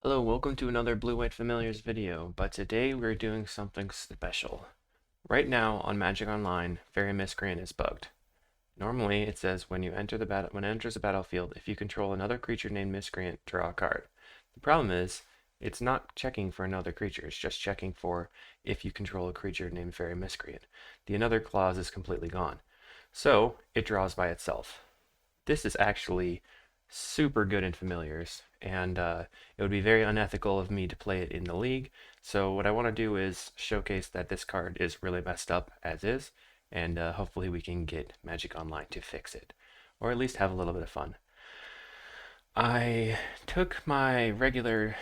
Hello, welcome to another Blue-White Familiars video, but today we're doing something special. Right now on Magic Online, Fairy Miscreant is bugged. Normally it says when it enters the battlefield, if you control another creature named Miscreant, draw a card. The problem is, it's not checking for another creature, it's just checking for if you control a creature named Fairy Miscreant. The another clause is completely gone. So it draws by itself. This is actually super good in familiars, and it would be very unethical of me to play it in the league. So what I want to do is showcase that this card is really messed up as is, and hopefully we can get Magic Online to fix it, or at least have a little bit of fun. I took my regular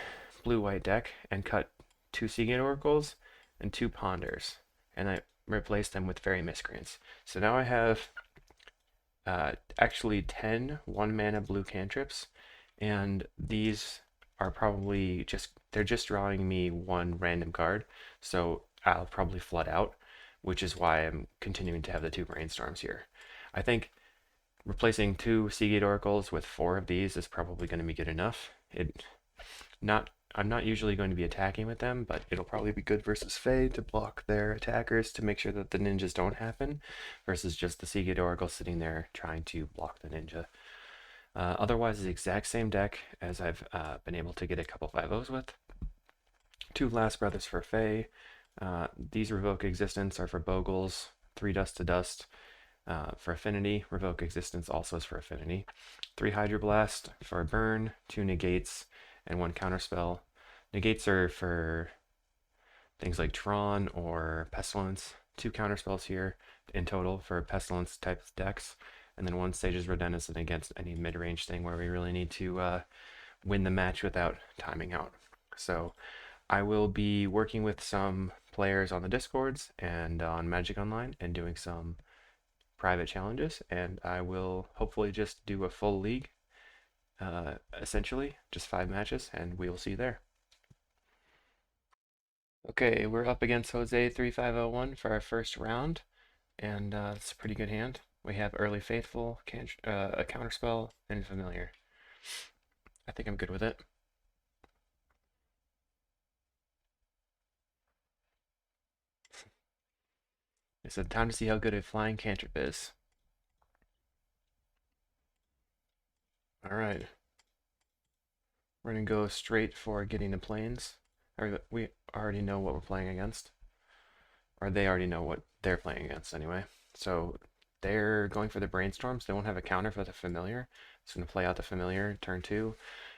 blue-white deck and cut 2 Seagate Oracles and 2 Ponders, and I replaced them with Fairy Miscreants. So now I have actually 10 1-mana blue cantrips, and these are probably they're just drawing me one random card, so I'll probably flood out, which is why I'm continuing to have the 2 brainstorms here. I think replacing 2 Seagate Oracles with 4 of these is probably going to be good enough. I'm not usually going to be attacking with them, but it'll probably be good versus Fae to block their attackers to make sure that the ninjas don't happen, versus just the Seagate Oracle sitting there trying to block the ninja. Otherwise, the exact same deck as I've been able to get a couple 5-0s with. 2 Last Brothers for Fae. These Revoke Existence are for Bogles. 3 Dust to Dust for Affinity. Revoke Existence also is for Affinity. 3 Hydroblast for Burn. 2 Negates and 1 Counterspell. Negates are for things like Tron or Pestilence. 2 Counterspells here in total for Pestilence type decks. And then 1 Sage's Redenizen against any mid-range thing where we really need to win the match without timing out. So I will be working with some players on the Discords and on Magic Online and doing some private challenges, and I will hopefully just do a full league, essentially, just 5 matches, and we will see you there. Okay, we're up against Jose 3501 for our first round, and it's a pretty good hand. We have Early Faithful, a Counterspell, and Familiar. I think I'm good with it. It's time to see how good a Flying Cantrip is. Alright. We're going to go straight for getting the planes. We already know what we're playing against. Or they already know what they're playing against anyway. So they're going for the brainstorms. They won't have a counter for the familiar. It's going to play out the familiar turn 2.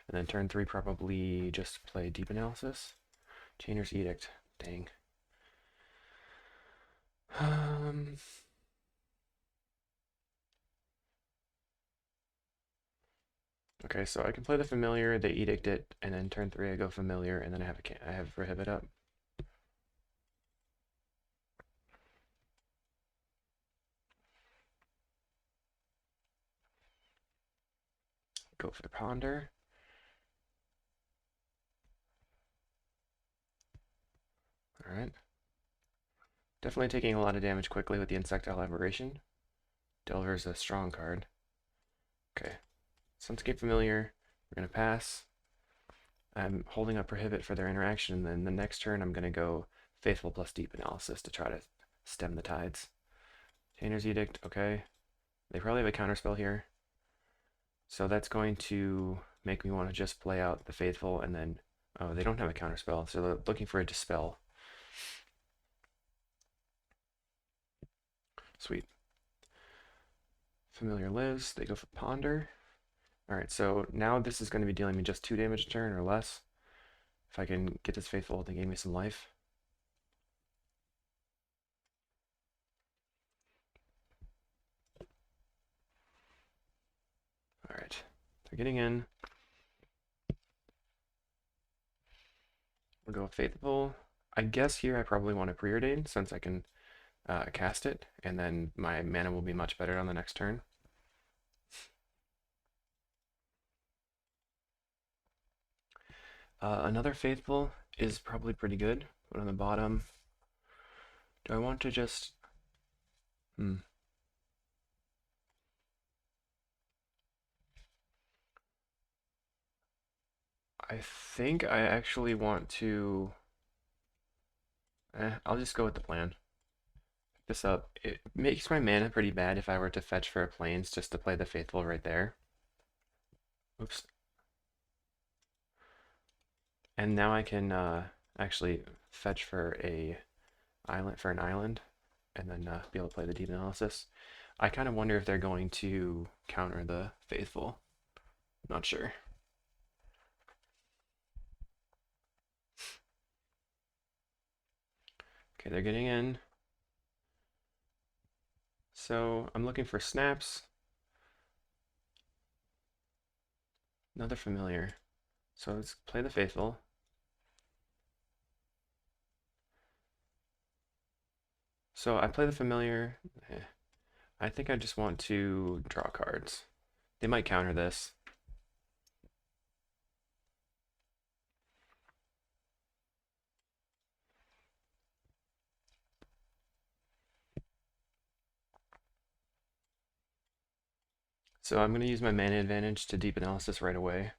And then turn 3 probably just play deep analysis. Chainer's Edict. Dang. Okay, so I can play the familiar, they edict it, and then turn 3 I go familiar, and then I have prohibit up. Go for the ponder. Alright. Definitely taking a lot of damage quickly with the Insectile Aberration. Delver's a strong card. Okay. Sunscape Familiar. We're going to pass. I'm holding up Prohibit for their interaction, and then the next turn I'm going to go Faithful plus Deep Analysis to try to stem the tides. Chainer's Edict, okay. They probably have a counterspell here. So that's going to make me want to just play out the Faithful, and then... Oh, they don't have a counterspell, so they're looking for a Dispel. Sweet. Familiar lives. They go for Ponder. Alright, so now this is going to be dealing me just 2 damage a turn or less. If I can get this Faithful, they gave me some life. Alright, they're getting in. We'll go Faithful. I guess here I probably want to preordain since I can cast it, and then my mana will be much better on the next turn. Another Faithful is probably pretty good, but on the bottom, do I want to just... I think I actually want to. I'll just go with the plan. Pick this up. It makes my mana pretty bad if I were to fetch for a plains just to play the Faithful right there. Oops. And now I can actually fetch for an island, and then be able to play the deep analysis. I kind of wonder if they're going to counter the Faithful. Not sure. Okay, they're getting in. So I'm looking for snaps. Another familiar. So let's play the Faithful. So I play the familiar. I think I just want to draw cards. They might counter this. So I'm going to use my mana advantage to deep analysis right away.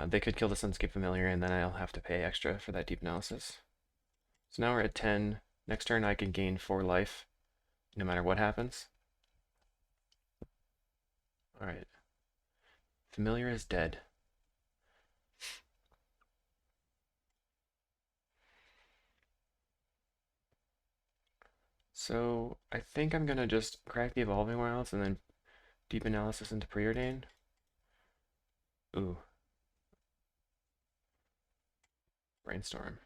They could kill the Sunscape Familiar, and then I'll have to pay extra for that deep analysis. So now we're at 10. Next turn I can gain 4 life, no matter what happens. Alright. Familiar is dead. So I think I'm going to just crack the Evolving Wilds and then deep analysis into Preordain. Ooh. Brainstorm.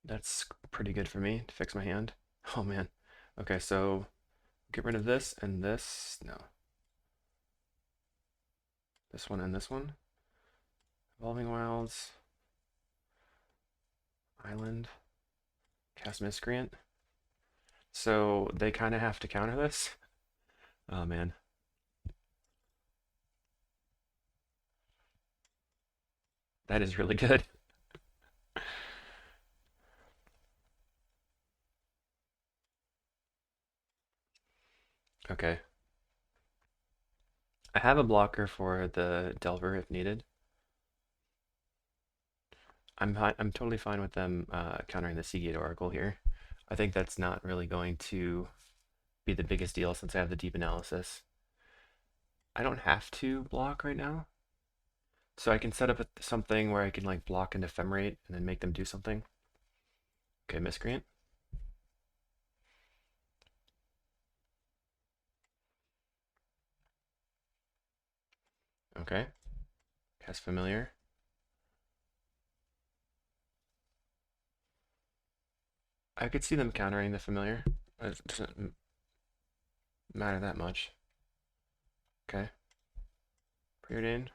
That's pretty good for me to fix my hand. Oh man. Okay, so get rid of this and this. No. This one and this one. Evolving Wilds. Island. Cast Miscreant. So they kind of have to counter this. Oh man. That is really good. Okay. I have a blocker for the Delver if needed. I'm totally fine with them countering the Seagate Oracle here. I think that's not really going to be the biggest deal since I have the deep analysis. I don't have to block right now, so I can set up something where I can like block and ephemerate and then make them do something. Okay, Miscreant. Okay, cast Familiar. I could see them countering the Familiar. It doesn't matter that much. Okay, Preordain.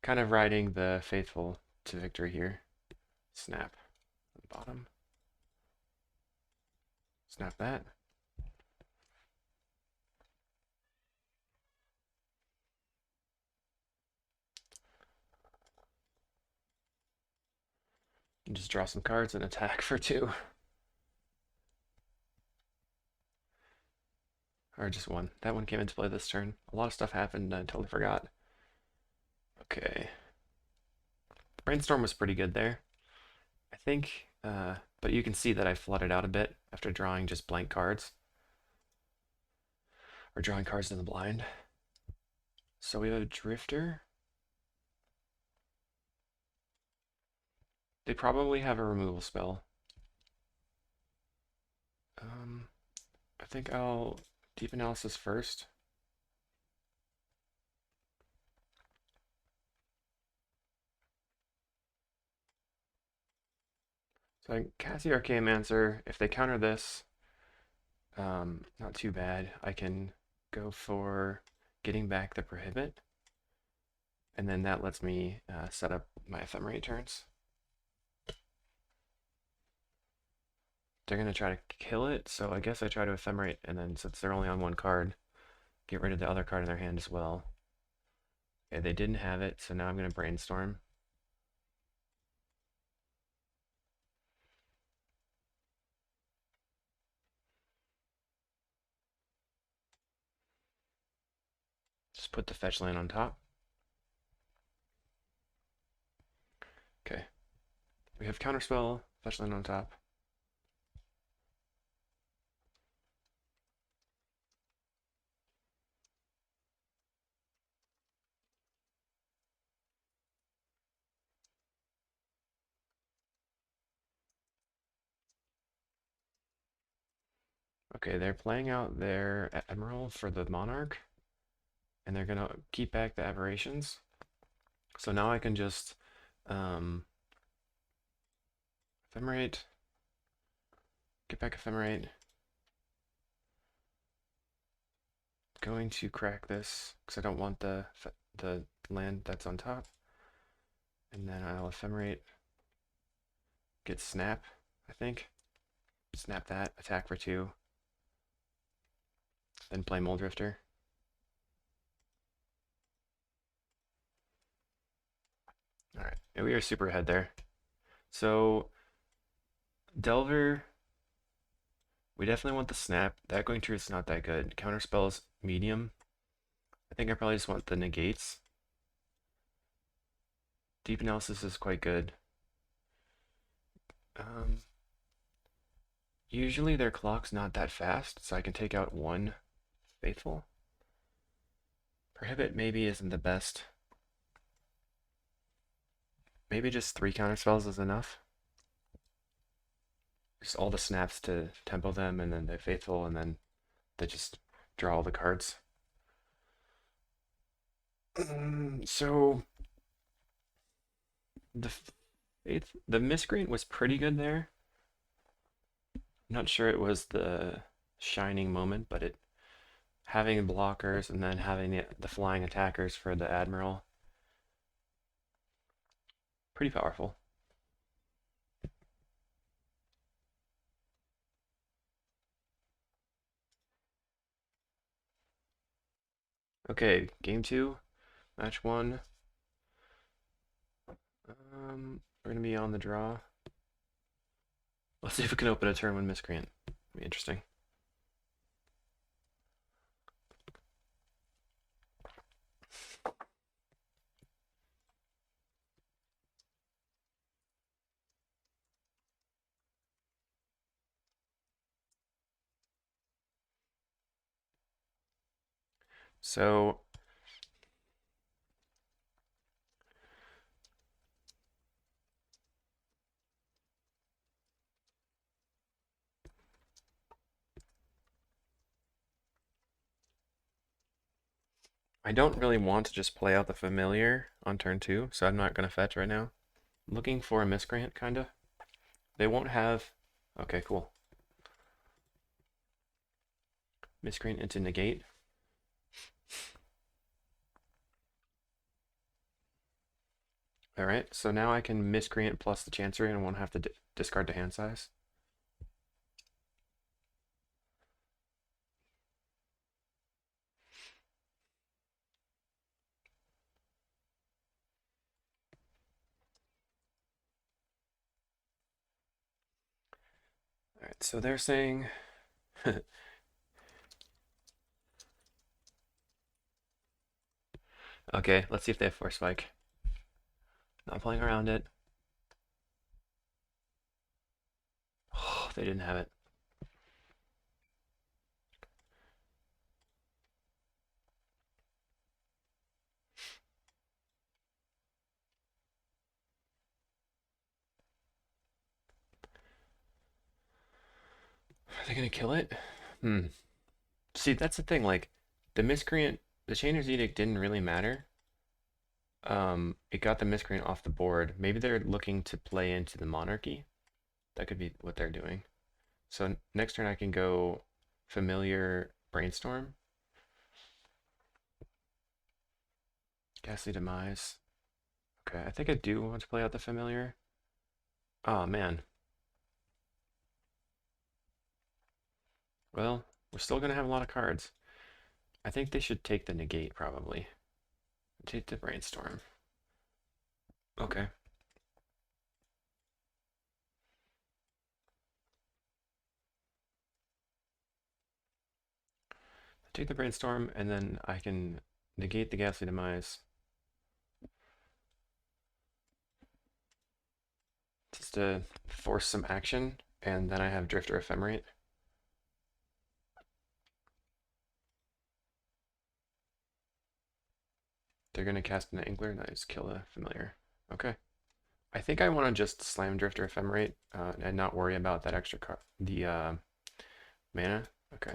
Kind of riding the Faithful to victory here. Snap. Bottom. Snap that. And just draw some cards and attack for 2. Or just 1. That one came into play this turn. A lot of stuff happened, I totally forgot. Okay. Brainstorm was pretty good there. I think, but you can see that I flooded out a bit after drawing just blank cards. Or drawing cards in the blind. So we have a Drifter. They probably have a removal spell. I think I'll deep analysis first. So I can cast the Archaeomancer. If they counter this, not too bad. I can go for getting back the Prohibit, and then that lets me set up my Ephemerate turns. They're going to try to kill it, so I guess I try to Ephemerate, and then since they're only on 1 card, get rid of the other card in their hand as well. Okay, they didn't have it, so now I'm going to Brainstorm. Just put the fetch land on top. Okay. We have counterspell, fetch land on top. Okay, they're playing out their Admiral for the Monarch, and they're gonna keep back the Aberrations. So now I can just Ephemerate, get back Ephemerate. Going to crack this because I don't want the land that's on top. And then I'll Ephemerate, get Snap, I think. Snap that, attack for 2. Then play Mole Drifter. Alright, and we are super ahead there. So, Delver, we definitely want the Snap. That going Truth is not that good. Counterspell is medium. I think I probably just want the negates. Deep Analysis is quite good. Usually their clock's not that fast, so I can take out 1 Faithful. Prohibit maybe isn't the best. Maybe just 3 counterspells is enough. Just all the snaps to tempo them, and then the Faithful, and then they just draw all the cards. So the Miscreant was pretty good there. Not sure it was the shining moment, but it having blockers and then having the flying attackers for the Admiral, pretty powerful. Okay, game 2, match 1. We're gonna be on the draw. Let's see if we can open a turn with Miscreant. Be interesting. So I don't really want to just play out the familiar on turn 2, so I'm not gonna fetch right now. I'm looking for a Miscreant, kinda. They won't have. Okay, cool. Miscreant into negate. Alright, so now I can Miscreant plus the Chancery and won't have to discard the hand size. Alright, so they're saying. Okay, let's see if they have Force Spike. Not playing around it. Oh, they didn't have it. Are they gonna kill it? See, that's the thing, like, the Miscreant, the Chainer's Edict didn't really matter. It got the Miscreant off the board. Maybe they're looking to play into the Monarchy. That could be what they're doing. So next turn I can go Familiar Brainstorm. Ghastly Demise. Okay, I think I do want to play out the Familiar. Oh, man. Well, we're still going to have a lot of cards. I think they should take the negate, probably. Take the Brainstorm. Okay. Take the Brainstorm, and then I can negate the ghastly demise. Just to force some action, and then I have Drifter Ephemerate. They're gonna cast an Angler, and I just kill a familiar. Okay. I think I want to just slam Drifter Ephemerate and not worry about that extra card, the mana. Okay.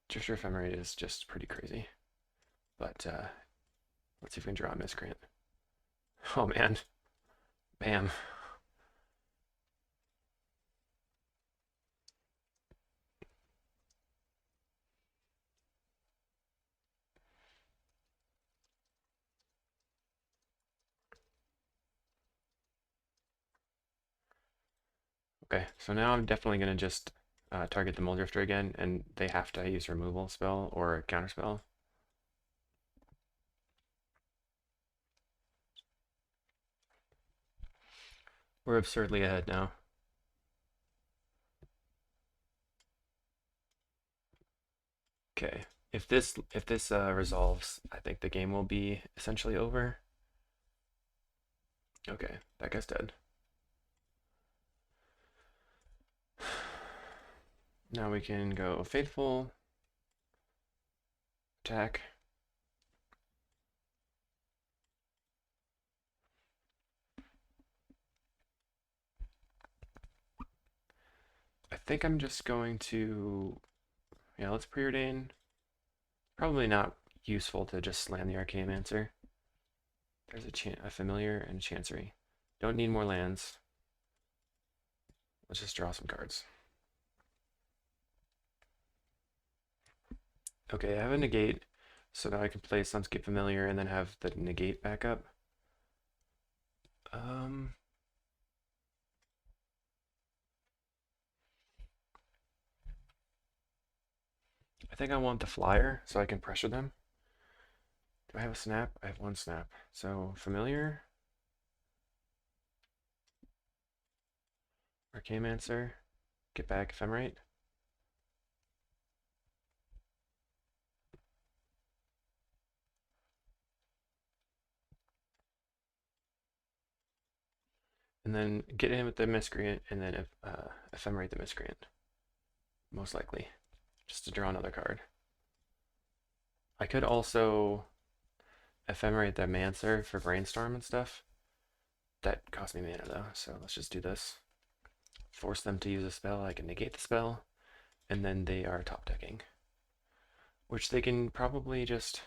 Drifter Ephemerate is just pretty crazy. But let's see if we can draw a Miscreant. Oh man. Bam. Okay, so now I'm definitely going to just target the Muldrifter again, and they have to use removal spell or a counter spell. We're absurdly ahead now. Okay, if this resolves, I think the game will be essentially over. Okay, that guy's dead. Now we can go Faithful, attack. I think I'm just going to, yeah, let's preordain. Probably not useful to just slam the Archaeomancer. There's a familiar and a Chancery. Don't need more lands. Let's just draw some cards. Okay, I have a negate, so now I can play Sunscape Familiar and then have the negate back up. I think I want the flyer so I can pressure them. Do I have a snap? I have one snap. So Familiar, Archaeomancer, get back Ephemerate. And then get him with the Miscreant and then Ephemerate the Miscreant. Most likely. Just to draw another card. I could also Ephemerate the Mancer for Brainstorm and stuff. That cost me mana though, so let's just do this. Force them to use a spell, I can negate the spell, and then they are top decking. Which they can probably just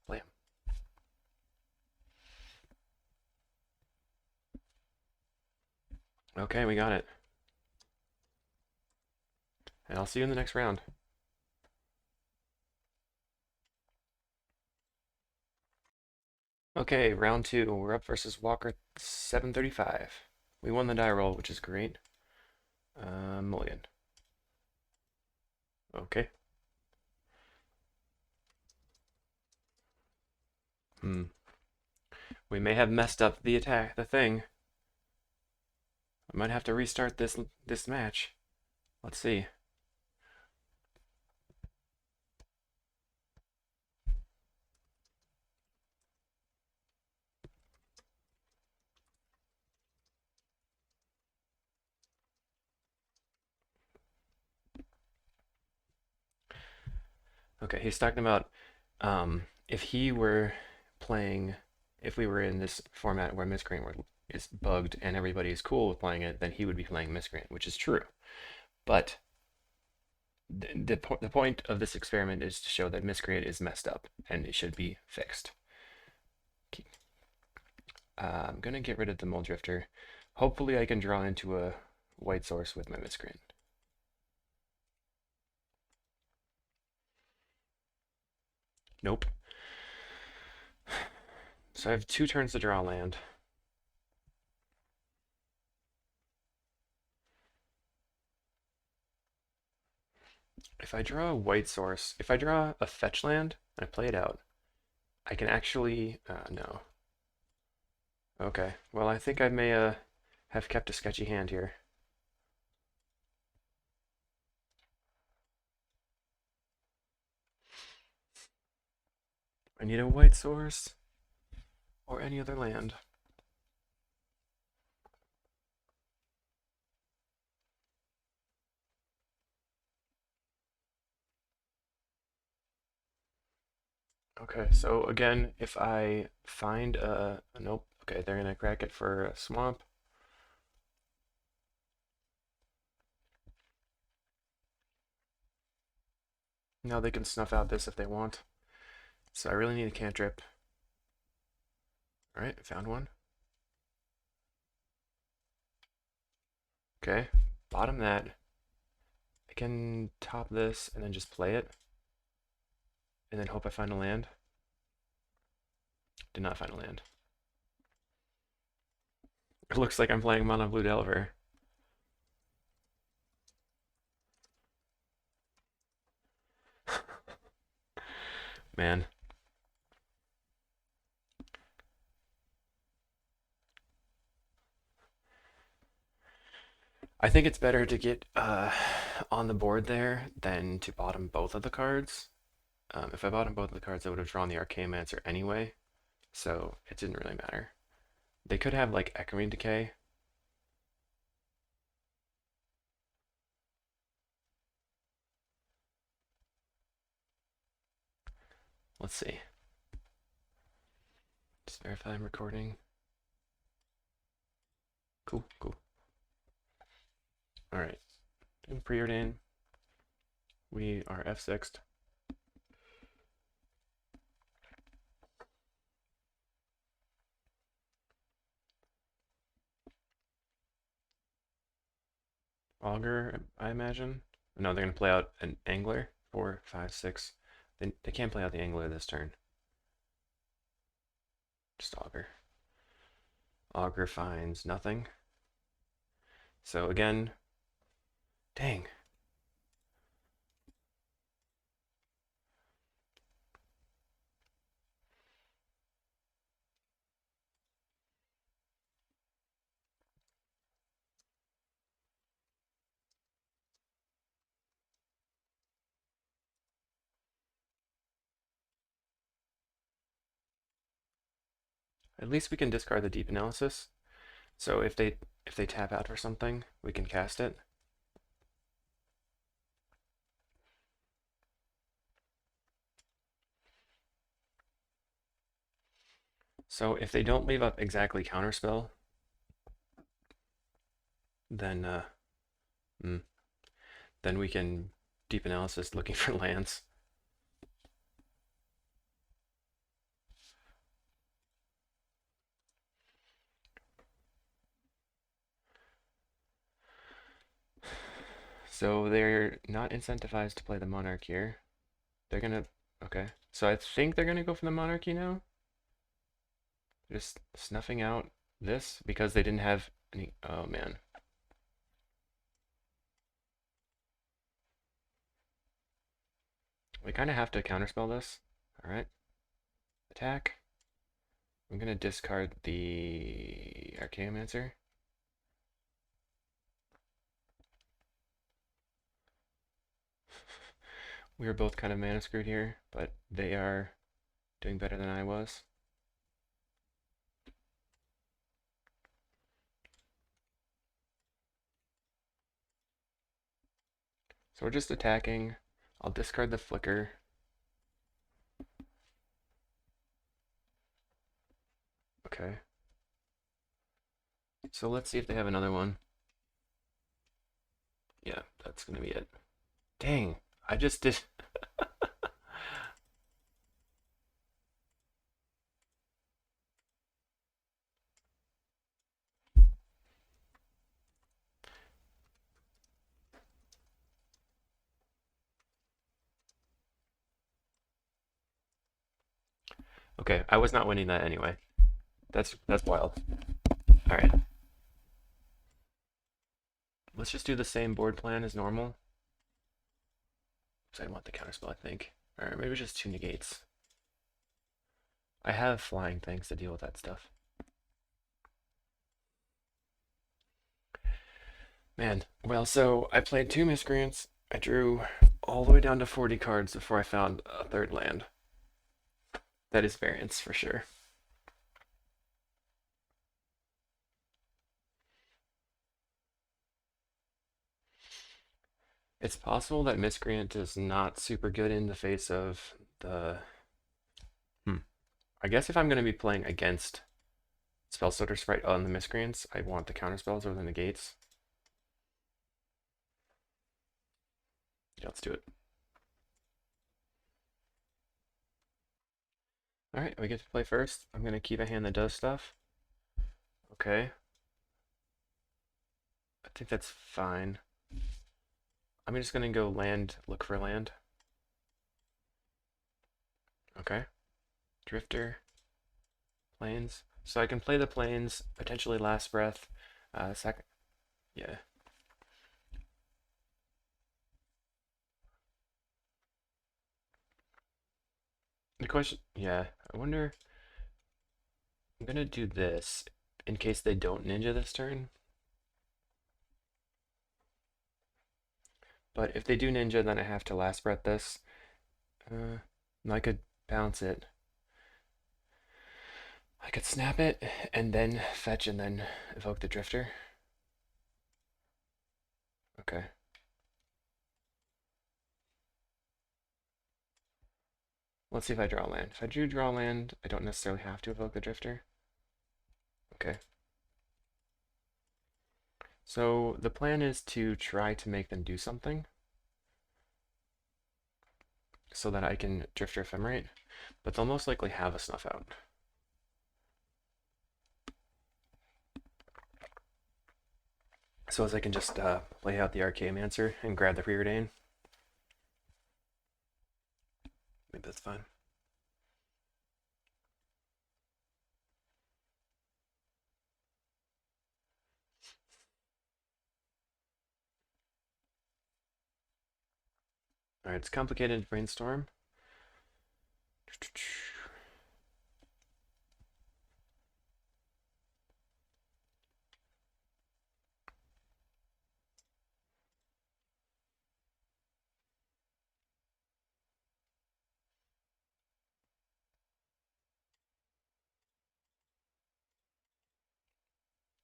blam. Okay, we got it. And I'll see you in the next round. Okay, round two. We're up versus Walker 735. We won the die roll, which is great. Mulligan. Okay. We may have messed up the thing. I might have to restart this match. Let's see. Okay, he's talking about if he were playing, if we were in this format where Miscreant is bugged and everybody is cool with playing it, then he would be playing Miscreant, which is true. But the point of this experiment is to show that Miscreant is messed up and it should be fixed. I'm gonna get rid of the Muldrifter. Hopefully I can draw into a white source with my Miscreant. Nope. So I have 2 turns to draw land. If I draw a white source, if I draw a fetch land and I play it out, I can actually, no. Okay, well I think I may have kept a sketchy hand here. I need a white source or any other land. Okay, so again, if I find nope, okay, they're gonna crack it for a swamp. Now they can snuff out this if they want. So I really need a cantrip. Alright, found one. Okay, bottom that. I can top this and then just play it. And then hope I find a land. Did not find a land. It looks like I'm playing Mono Blue Delver. Man. I think it's better to get on the board there than to bottom both of the cards. If I bottom both of the cards, I would have drawn the Archaeomancer anyway, so it didn't really matter. They could have like Echoing Decay. Let's see. Just verify I'm recording. Cool, cool. All right, preordain. We are F6'd. Augur, I imagine. No, they're gonna play out an Angler. 4, 5, 6. They can't play out the Angler this turn. Just Augur. Augur finds nothing. So again, dang. At least we can discard the deep analysis. So if they tap out for something, we can cast it. So if they don't leave up exactly counterspell, then then we can deep analysis looking for lands. So they're not incentivized to play the Monarch here. They're gonna, okay. So I think they're gonna go for the Monarchy now. Just snuffing out this because they didn't have any, oh man. We kind of have to counterspell this. All right. Attack. I'm gonna discard the Archaeomancer. We were both kind of mana screwed here, but they are doing better than I was. So we're just attacking. I'll discard the flicker. Okay. So let's see if they have another one. Yeah, that's gonna be it. Dang, I just did. Okay, I was not winning that anyway. That's wild. All right. Let's just do the same board plan as normal. So I want the counterspell, I think. Or maybe just 2 negates. I have flying things to deal with that stuff. Man, well, so I played 2 Miscreants. I drew all the way down to 40 cards before I found a third land. That is variance for sure. It's possible that Miscreant is not super good in the face of the. Hmm. I guess if I'm going to be playing against Spell Stutter Sprite on the Miscreants, I want the counter spells or the negates. Yeah, let's do it. Alright, we get to play first. I'm going to keep a hand that does stuff. Okay. I think that's fine. I'm just going to go land, look for land. Okay. Drifter. Plains. So I can play the plains, potentially last breath. Second. Yeah. The question, yeah, I wonder, I'm gonna do this in case they don't ninja this turn. But if they do ninja, then I have to last breath this. And I could bounce it. I could snap it and then fetch and then evoke the drifter. Okay. Let's see if I draw land. If I do draw land, I don't necessarily have to evoke the drifter. Okay. So the plan is to try to make them do something so that I can drifter ephemerate, but they'll most likely have a snuff out. So as I can just play out the Archaeomancer and grab the Preordain. Maybe that's fine. Alright, it's complicated brainstorm.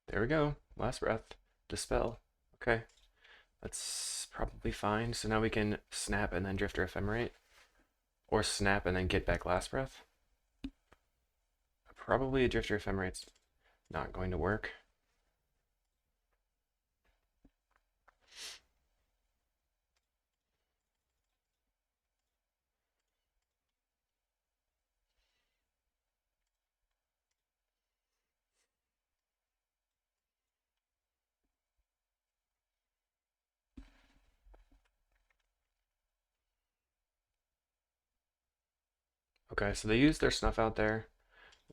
There we go. Last breath. Dispel. Okay. That's probably fine. So now we can snap and then drifter ephemerate. Or snap and then get back last breath. Probably a drifter ephemerate's not going to work. Okay, so they use their snuff out there.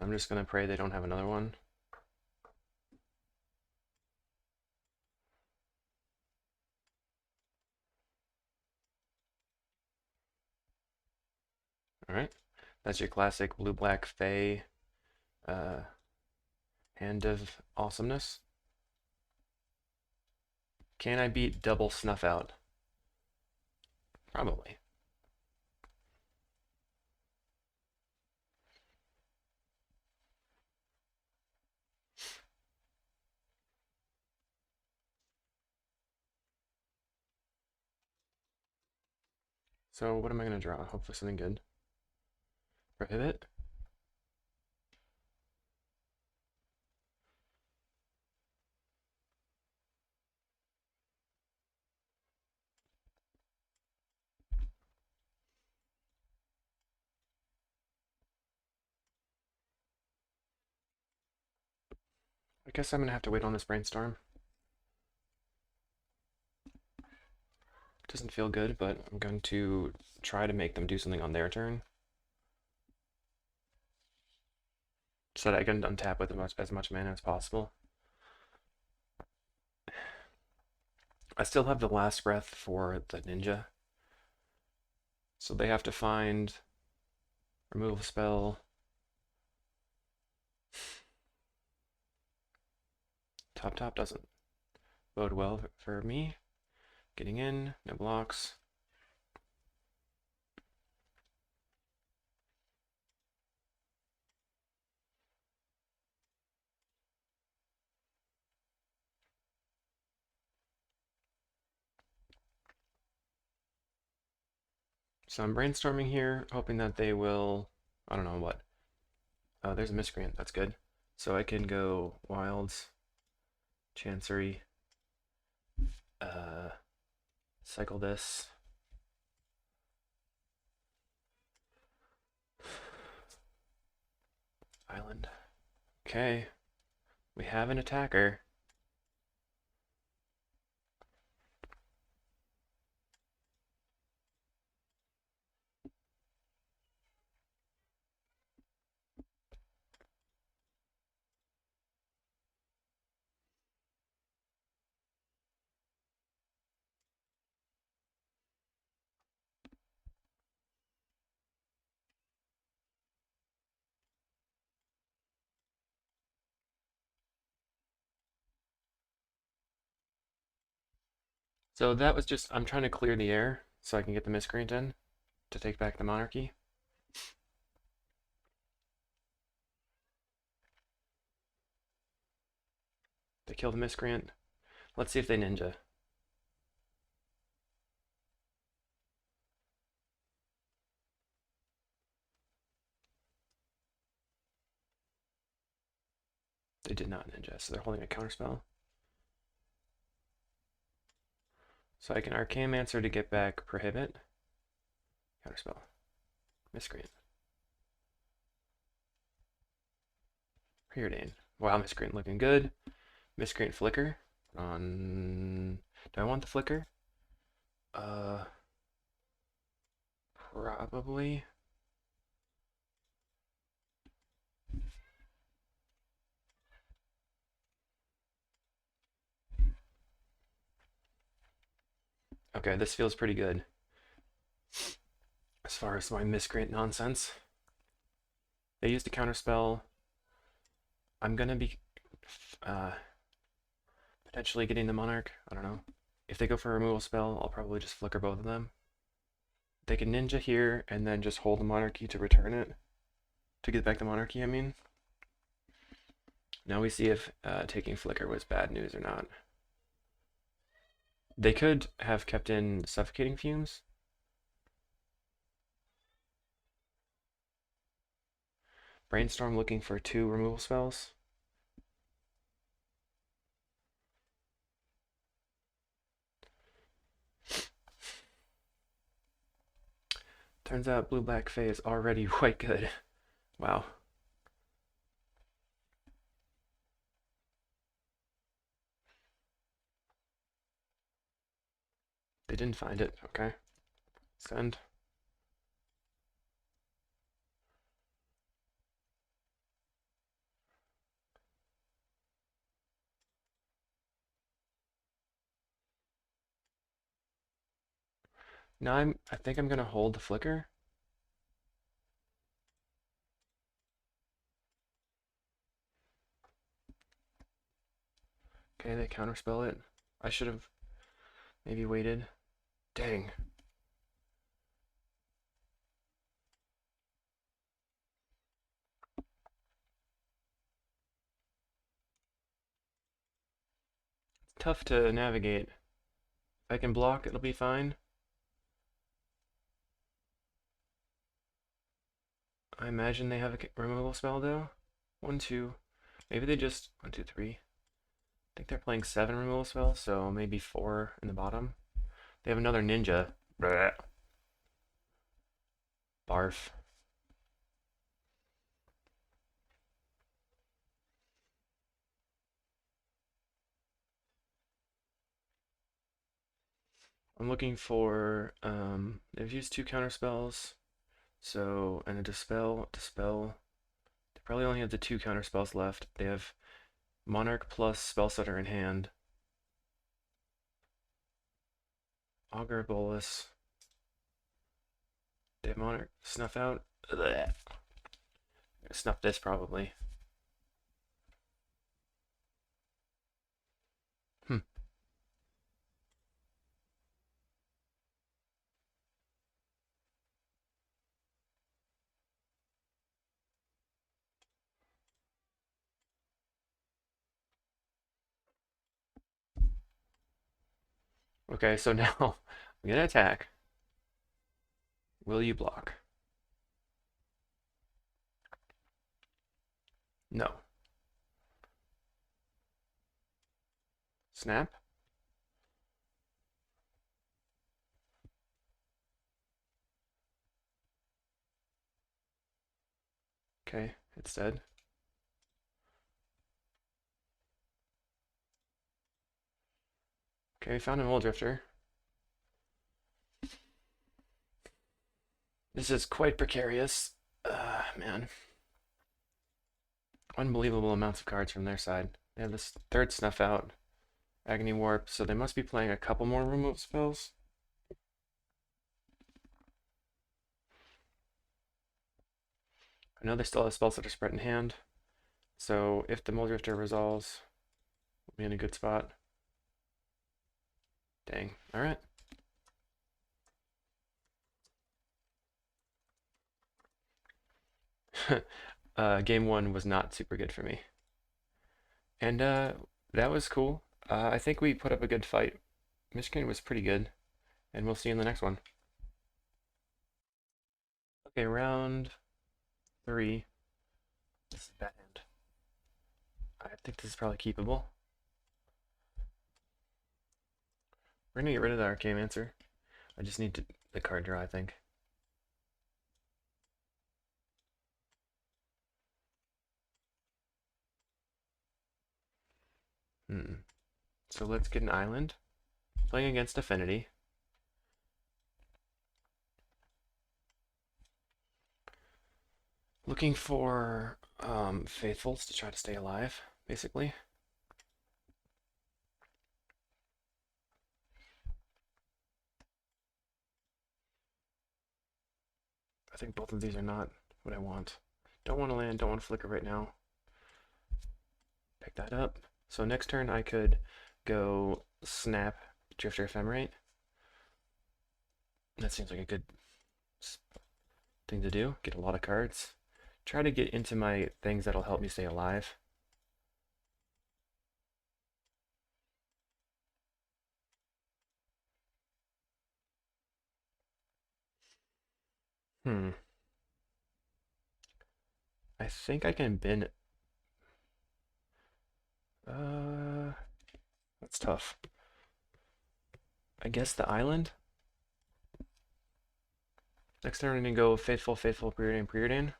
I'm just going to pray they don't have another one. Alright. That's your classic blue-black Fae hand of awesomeness. Can I beat double snuff out? Probably. So what am I going to draw? Hopefully something good. Prohibit. I guess I'm going to have to wait on this brainstorm. Doesn't feel good, but I'm going to try to make them do something on their turn. So that I can untap with as much mana as possible. I still have the last breath for the ninja. So they have to find remove spell. Top doesn't bode well for me. Getting in, no blocks. So I'm brainstorming here, hoping that they will, I don't know what. Oh, there's a Miscreant, that's good. So I can go Wilds, Chancery, uh, cycle this. Island. Okay, we have an attacker. So that was just, I'm trying to clear the air so I can get the Miscreant in to take back the monarchy. They kill the Miscreant. Let's see if they ninja. They did not ninja, so they're holding a counterspell. So I can Archaeomancer to get back Prohibit. Counterspell. Miscreant. Preordain. Wow, Miscreant looking good. Miscreant Flicker. On. Do I want the Flicker? Probably. Okay, this feels pretty good as far as my Miscreant nonsense. They used a counterspell. I'm gonna be uh, potentially getting the Monarch. I don't know. If they go for a removal spell, I'll probably just flicker both of them. They can ninja here and then just hold the Monarchy to return it. To get back the Monarchy, I mean. Now we see if taking flicker was bad news or not. They could have kept in Suffocating Fumes. Brainstorm looking for 2 removal spells. Turns out Blue-Black Fae is already quite good. Wow. They didn't find it. Okay. Send. Now I think I'm gonna hold the flicker. Okay, they counterspell it. I should have maybe waited. Dang. It's tough to navigate. If I can block, it'll be fine. I imagine they have a removal spell though. 1, 2. Maybe they just 1, 2, 3. I think they're playing 7 removal spells, so maybe 4 in the bottom. They have another ninja. Blech. Barf. I'm looking for they've used 2 counter spells. So and a dispel. They probably only have the 2 counter spells left. They have Monarch plus Spellstutter in hand. Augur Bolus. They have Monarch. Snuff out. Blech. Snuff this probably. Hmm. Okay, so now I'm gonna attack. Will you block? No. Snap? Okay, it's dead. Okay, we found an old drifter. This is quite precarious. Man. Unbelievable amounts of cards from their side. They have this third snuff out, Agony Warp, so they must be playing a couple more remove spells. I know they still have spells that are spread in hand, so if the Mold Drifter resolves, we'll be in a good spot. Dang. Alright. Game one was not super good for me. And that was cool. I think we put up a good fight. Miscreant was pretty good, and we'll see you in the next one. Okay, round 3. This is bad hand. I think this is probably keepable. We're gonna get rid of the Arcane Answer. I just need the card draw, I think. So let's get an island. Playing against Affinity. Looking for Faithfuls to try to stay alive, basically. I think both of these are not what I want. Don't want to land, don't want to flicker right now. Pick that up. So next turn I could go snap Drifter Ephemerate. That seems like a good thing to do. Get a lot of cards. Try to get into my things that'll help me stay alive. I think I can bin. That's tough. I guess the island. Next turn I'm gonna go Faithful, Faithful, Preordain, Preordain.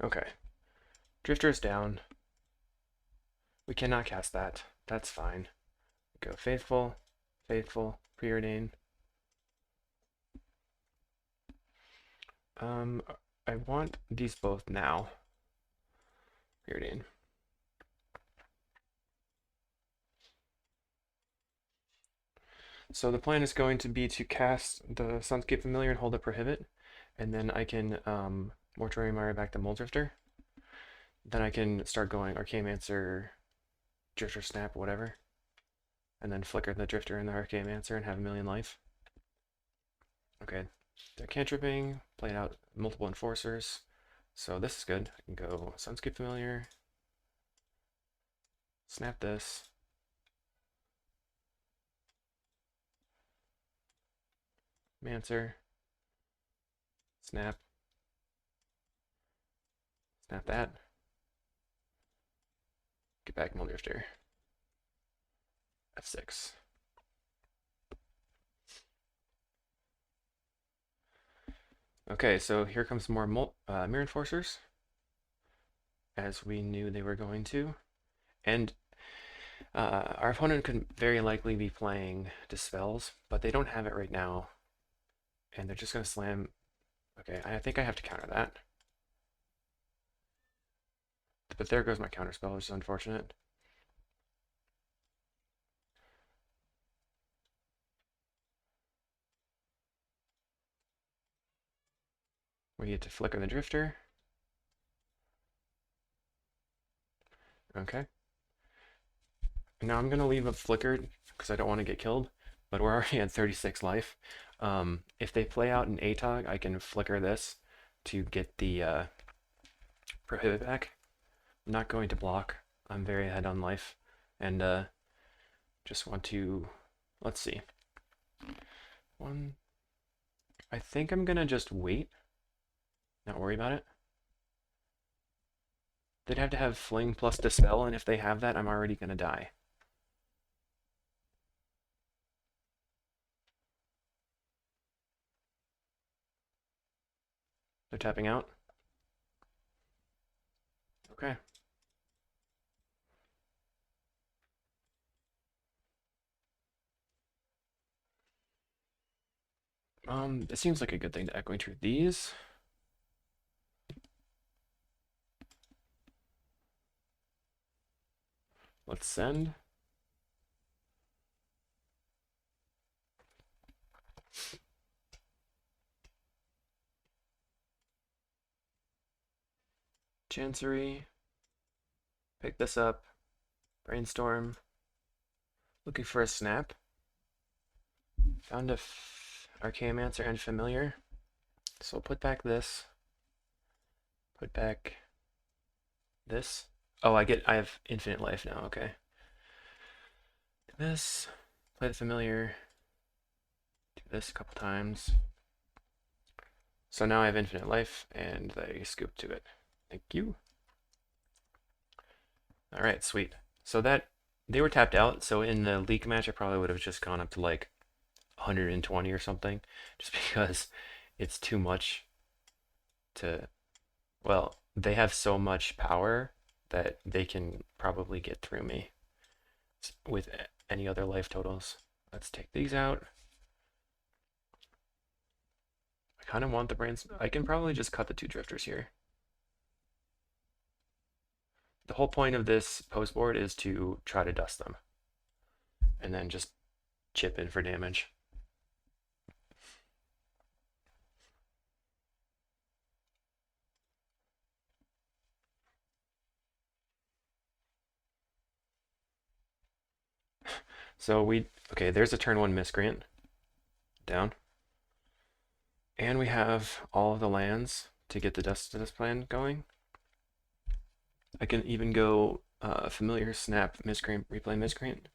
Okay. Drifter is down. We cannot cast that. That's fine. Go Faithful, Faithful, Preordain. I want these both now. Preordain. So the plan is going to be to cast the Sunscape Familiar and hold a Prohibit, and then I can Mortuary Mire back to Mold Drifter. Then I can start going Arcane Answer, Drifter Snap, whatever, and then flicker the Drifter in the Arcane Answer and have a million life. Okay, they're cantripping, played out multiple Enforcers, so this is good. I can go Sunscape Familiar, snap this, Mancer, snap, snap that, get back Mold Drifter, F6. Okay, so here comes more Mirror Enforcers, as we knew they were going to. And our opponent could very likely be playing Dispels, but they don't have it right now. And they're just going to slam. Okay, I think I have to counter that. But there goes my counterspell, which is unfortunate. We get to flicker the Drifter. Okay. Now I'm gonna leave a flicker because I don't want to get killed, but we're already at 36 life. If they play out an ATOG, I can flicker this to get the prohibit back. I'm not going to block. I'm very ahead on life, and just want to, let's see. One, I think I'm gonna just wait, not worry about it. They'd have to have Fling plus Dispel, and if they have that, I'm already gonna die. They're tapping out. Okay. It seems like a good thing to Echoing Truth these. Let's send. Chancery. Pick this up. Brainstorm. Looking for a snap. Found a Archaeomancer and Familiar. So put back this. Put back this. Oh, I have infinite life now, okay. This. Play the Familiar. Do this a couple times. So now I have infinite life, and they scoop to it. Thank you. Alright, sweet. So that, they were tapped out, so in the league match I probably would have just gone up to like 120 or something, just because it's too much to, well, they have so much power that they can probably get through me with any other life totals. Let's take these out. I kind of want the brains. I can probably just cut the two drifters here. The whole point of this post board is to try to dust them and then just chip in for damage. So okay, there's a turn one Miscreant down. And we have all of the lands to get the dust to this plan going. I can even go Familiar, Snap, Miscreant, replay Miscreant.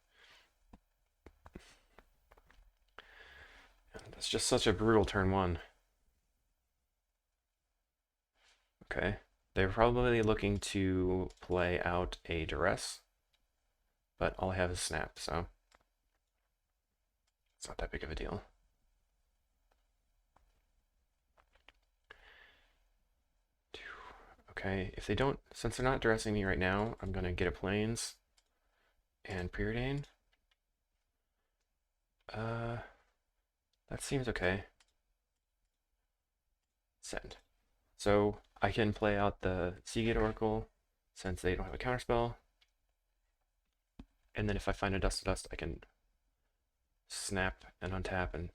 That's just such a brutal turn one. Okay. They're probably looking to play out a Duress, but all I have is Snap, so it's not that big of a deal. Okay, if they don't, since they're not Duressing me right now, I'm gonna get a Plains and Preordain. That seems okay. Send. So I can play out the Seagate Oracle since they don't have a counterspell. And then if I find a Dust to Dust, I can snap and untap and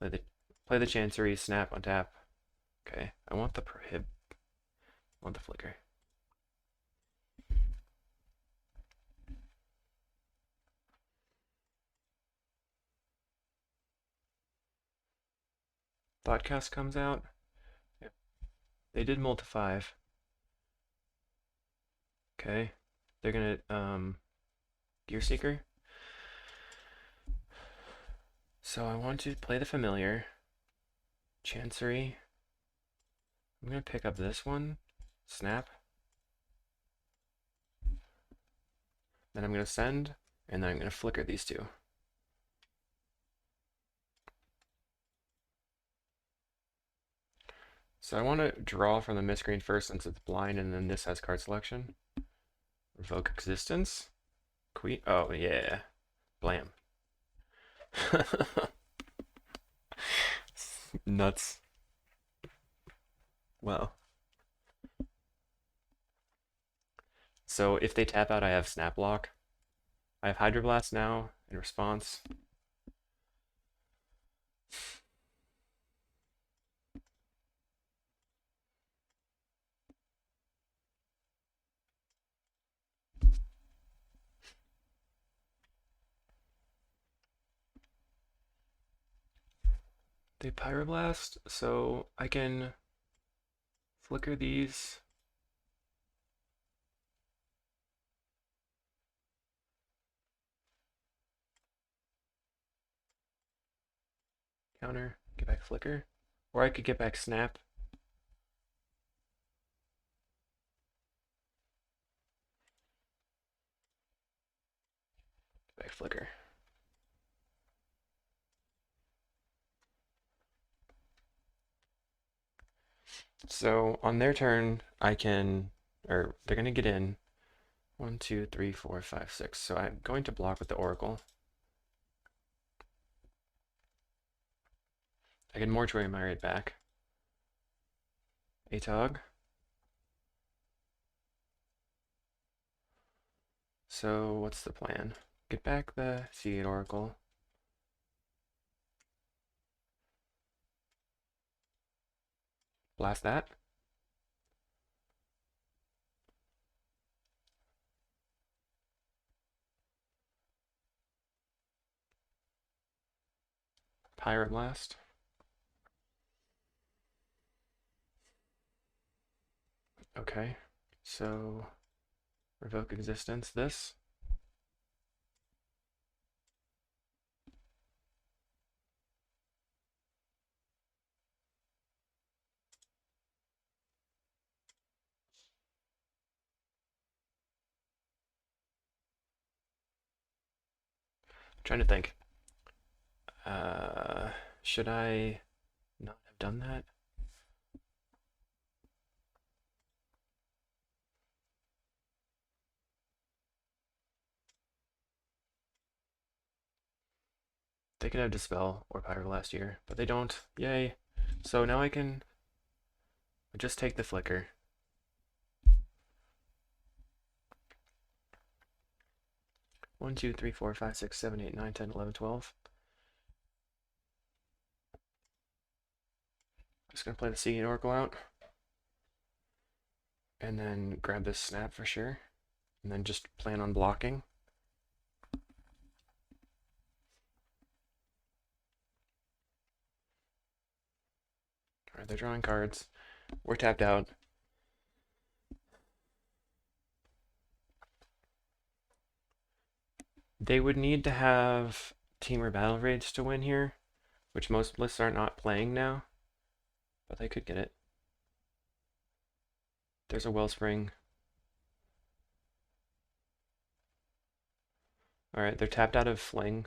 play the Chancery, snap, untap. Okay, I want the prohib. I want the flicker. Thoughtcast comes out. Yep. They did mull to 5. Okay. They're gonna Gear Seeker. So I want to play the Familiar. Chancery. I'm gonna pick up this one. Snap. Then I'm gonna send, and then I'm gonna flicker these two. So I want to draw from the Miscreant first since it's blind, and then this has card selection. Revoke Existence. Queen. Oh, yeah. Blam. Nuts. Wow. So if they tap out, I have Snap Lock. I have Hydroblast now in response. They pyroblast, so I can flicker these. Counter, get back flicker. Or I could get back snap. Get back flicker. So on their turn, I can, or they're going to get in. 1, 2, 3, 4, 5, 6. So I'm going to block with the Oracle. I can Mortuary Myriad back. Atog. So what's the plan? Get back the Seagate Oracle. Blast that. Pyroblast. Okay, so revoke existence. This. I'm trying to think. Uh, should I not have done that? They could have Dispel or Pyroblast here, but they don't. Yay. So now I can just take the Flicker. One, 2, 3, 4, 5, 6, 7, 8, 9, 10, 11, 12. Just gonna play the Seagate Oracle out. And then grab this snap for sure. And then just plan on blocking. Alright, they're drawing cards. We're tapped out. They would need to have Teamer Battle Rage to win here, which most lists are not playing now. But they could get it. There's a Wellspring. Alright, they're tapped out of Fling.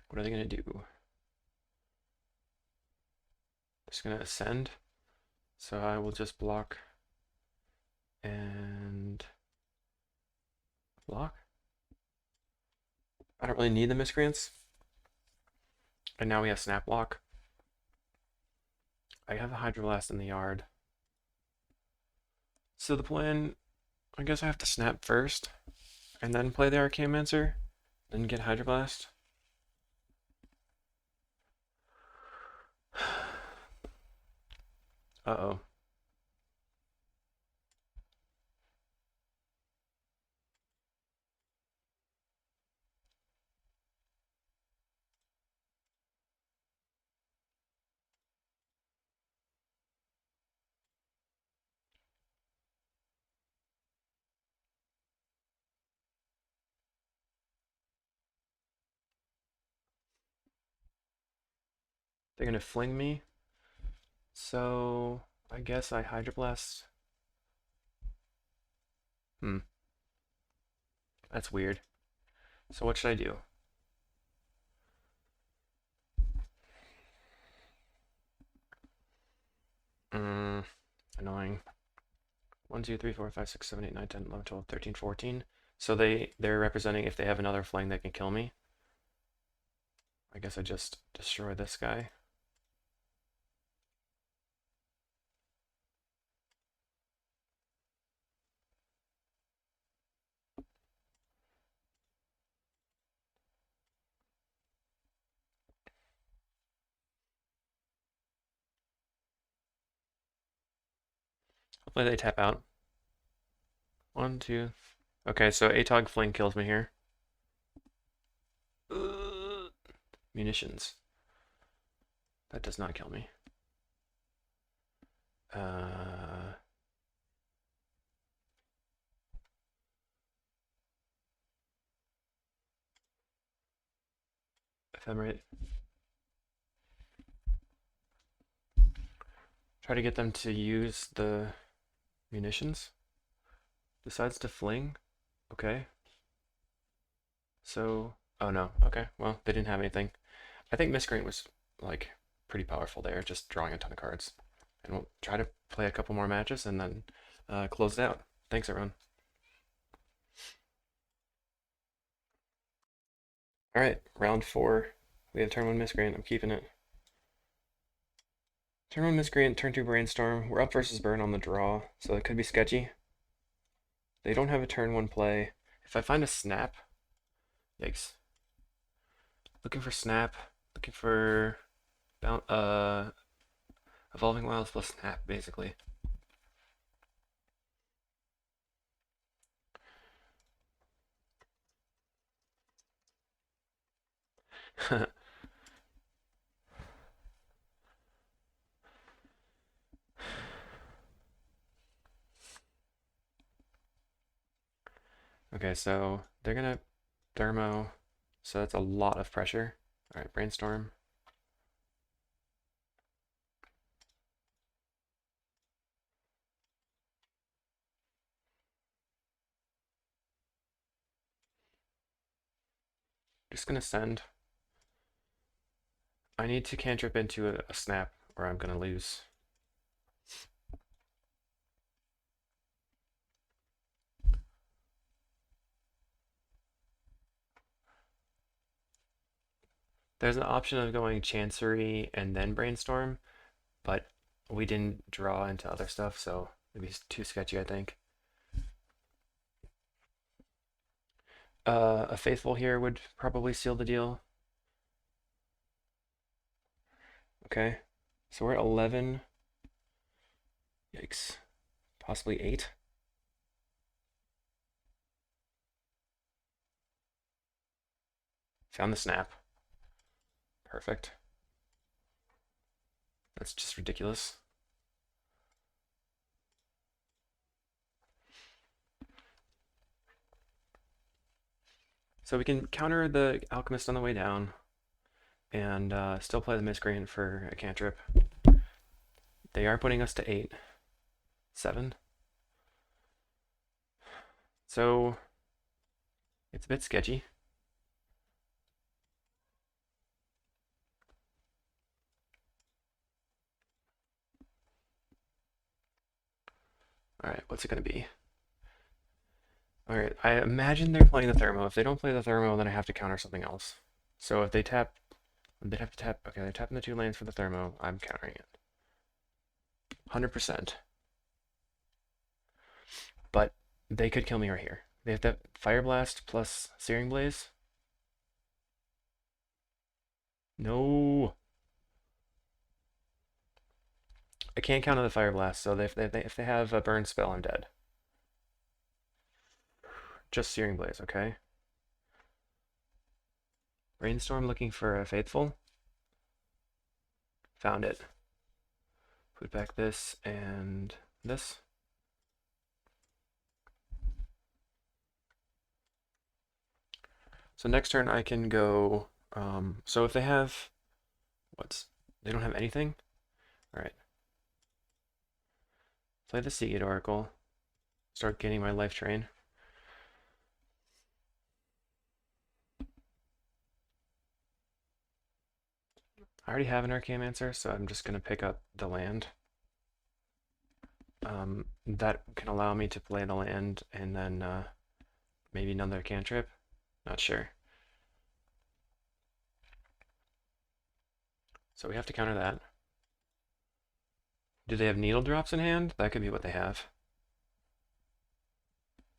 What are they going to do? Just going to ascend. So I will just block and block. I don't really need the Miscreants. And now we have Snap Block. I have a Hydroblast in the yard. So the plan, I guess I have to snap first, and then play the Archaeomancer, then get Hydroblast. Uh-oh. They're gonna fling me. So I guess I Hydroblast. That's weird. So what should I do? Annoying. 1, 2, 3, 4, 5, 6, 7, 8, 9, 10, 11, 12, 13, 14. So they're representing if they have another fling that can kill me. I guess I just destroy this guy. Hopefully they tap out. 1, 2. Okay, so Atog Fling kills me here. munitions. That does not kill me. Ephemerate. Try to get them to use the munitions. Decides to fling. Okay. So, oh no. Okay. Well, they didn't have anything. I think Miscreant was like pretty powerful there, just drawing a ton of cards. And we'll try to play a couple more matches and then close it out. Thanks, everyone. All right, round 4. We have turn 1 Miscreant. I'm keeping it. Turn 1 Miscreant, turn 2 Brainstorm. We're up versus burn on the draw, so it could be sketchy. They don't have a turn 1 play. If I find a snap, yikes. Looking for snap, looking for Evolving Wilds plus snap, basically. Okay, so they're gonna thermo, so that's a lot of pressure. All right, brainstorm. Just gonna send. I need to cantrip into a snap or I'm gonna lose. There's an option of going Chancery and then Brainstorm, but we didn't draw into other stuff, so maybe it's too sketchy, I think. A Faithful here would probably seal the deal. Okay, so we're at 11. Yikes. Possibly 8. Found the snap. Perfect. That's just ridiculous. So we can counter the Alchemist on the way down and still play the Miscreant for a cantrip. They are putting us to 8. 7. So it's a bit sketchy. All right, what's it gonna be? All right, I imagine they're playing the Thermo. If they don't play the Thermo, then I have to counter something else. So if they tap, they'd have to tap. Okay, they're tapping the 2 lands for the Thermo. I'm countering it. 100%. But they could kill me right here. They have that Fire Blast plus Searing Blaze. No. I can't counter the Fire Blast, so if they have a burn spell, I'm dead. Just Searing Blaze, okay? Brainstorm looking for a Faithful. Found it. Put back this and this. So next turn I can go, so if they have, they don't have anything? All right. Play the Seagate Oracle. Start getting my life train. I already have an Archaeomancer, so I'm just gonna pick up the land. That can allow me to play the land and then maybe another cantrip. Not sure. So we have to counter that. Do they have needle drops in hand? That could be what they have.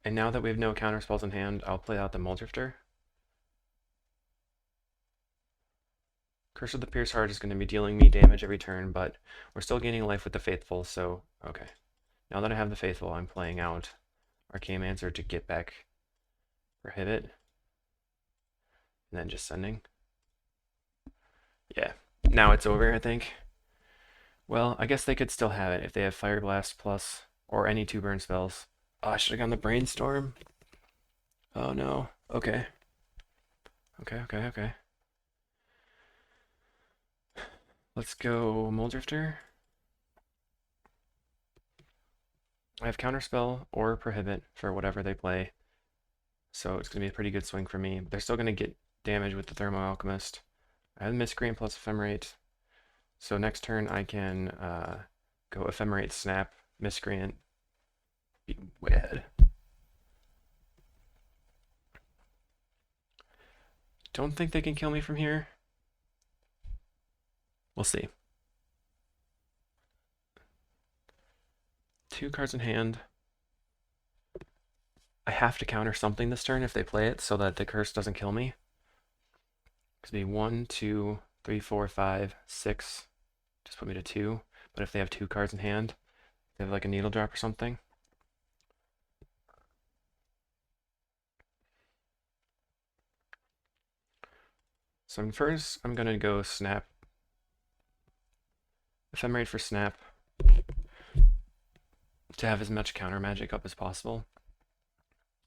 And now that we have no counter spells in hand, I'll play out the Muldrifter. Curse of the Pierce Heart is going to be dealing me damage every turn, but we're still gaining life with the Faithful, so okay. Now that I have the Faithful, I'm playing out Archaeomancer to get back Prohibit. And then just sending. Yeah. Now it's over, I think. Well, I guess they could still have it if they have Fire Blast plus or any 2 burn spells. Oh, I should have gone the Brainstorm. Oh no. Okay. Okay. Let's go Moldrifter. I have Counterspell or Prohibit for whatever they play, so it's going to be a pretty good swing for me. They're still going to get damage with the Thermo Alchemist. I have Miscreant plus Ephemerate, so next turn I can go Ephemerate, Snap, Miscreant, be way ahead. Don't think they can kill me from here. We'll see. 2 cards in hand. I have to counter something this turn if they play it so that the curse doesn't kill me. It's be 1, 2, 3, 4, 5, 6. Just put me to 2. But if they have 2 cards in hand, they have like a needle drop or something. So first I'm gonna go Snap. Ephemerate for Snap to have as much counter magic up as possible.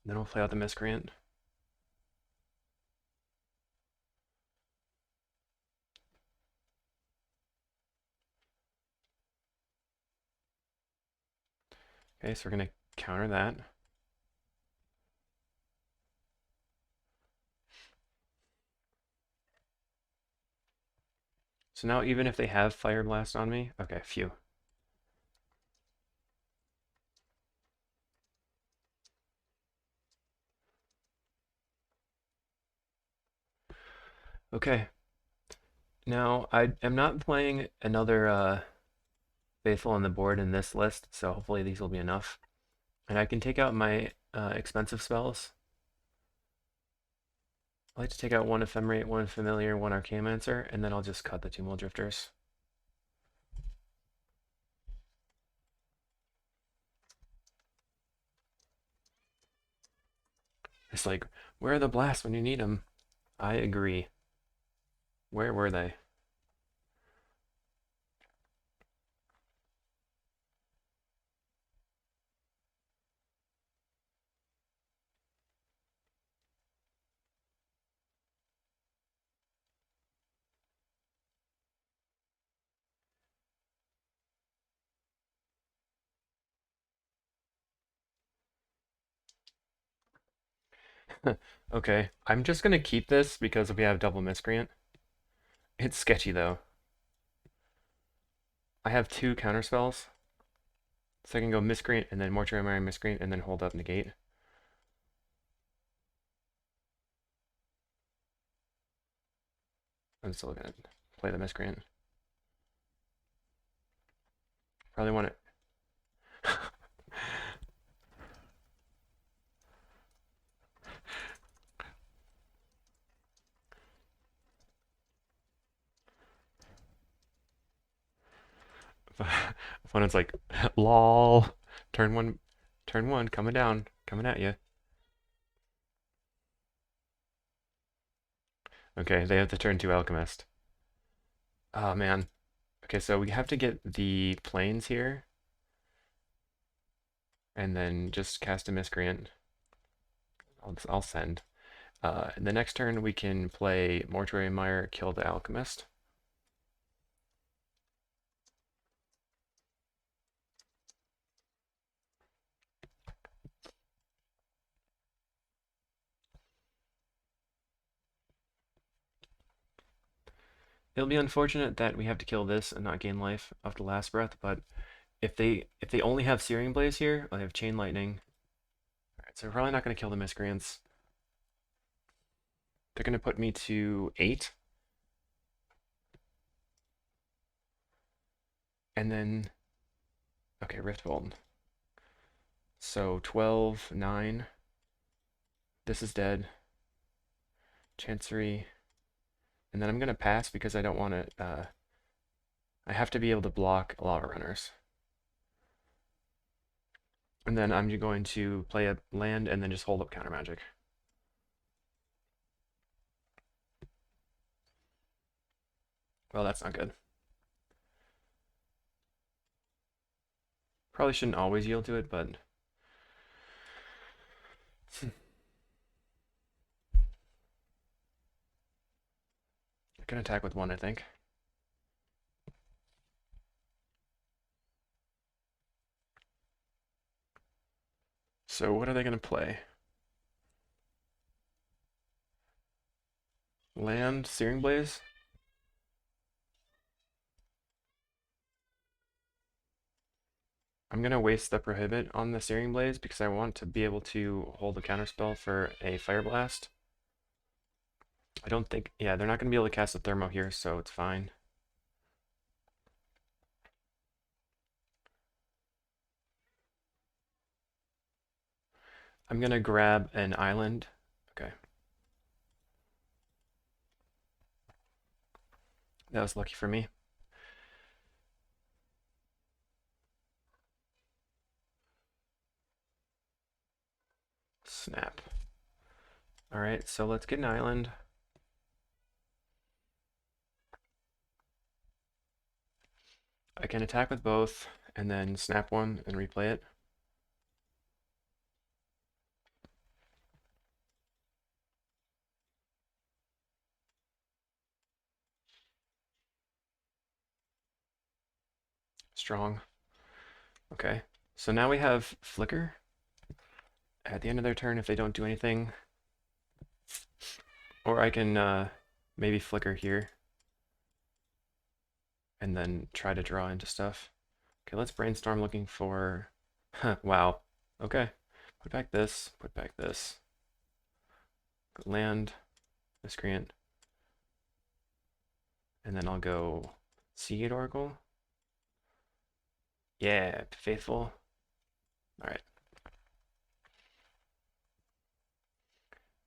Then we'll play out the Miscreant. Okay, so we're gonna counter that. So now even if they have Fire Blast on me, okay, phew. Okay. Now I am not playing another Faithful on the board in this list, so hopefully these will be enough. And I can take out my expensive spells. I like to take out 1 Ephemerate, 1 Familiar, 1 Archaeomancer, and then I'll just cut the 2 Muldrifters. It's like, where are the blasts when you need them? I agree. Where were they? Okay, I'm just gonna keep this because we have double Miscreant. It's sketchy though. I have 2 counterspells, so I can go Miscreant and then Mortuary Miscreant and then hold up Negate. I'm still gonna play the Miscreant. Probably want it. Opponent's like, lol. Turn one, coming down, coming at you. Okay, they have to turn 2 Alchemist. Oh man. Okay, so we have to get the planes here, and then just cast a Miscreant. I'll send. The next turn we can play Mortuary Mire, kill the Alchemist. It'll be unfortunate that we have to kill this and not gain life off the last breath, but if they only have Searing Blaze here, well, they have Chain Lightning. Alright, so we're probably not going to kill the Miscreants. They're going to put me to 8. And then, okay, Rift Bolt. So 12, 9. This is dead. Chancery. And then I'm going to pass because I don't want to, I have to be able to block Lava Runners. And then I'm going to play a land and then just hold up Counter Magic. Well, that's not good. Probably shouldn't always yield to it, but I can attack with one, I think. So what are they going to play? Land, Searing Blaze? I'm going to waste the Prohibit on the Searing Blaze because I want to be able to hold a counterspell for a Fire Blast. I don't think, yeah, they're not going to be able to cast a Thermo here, so it's fine. I'm going to grab an island. Okay. That was lucky for me. Snap. Alright, so let's get an island. I can attack with both, and then snap one and replay it. Strong. Okay, so now we have Flicker. At the end of their turn, if they don't do anything, or I can maybe Flicker here, and then try to draw into stuff. Okay, let's brainstorm looking for... wow. Okay. Put back this, put back this. Land, Miscreant. And then I'll go Seagate Oracle. Yeah, Faithful. Alright.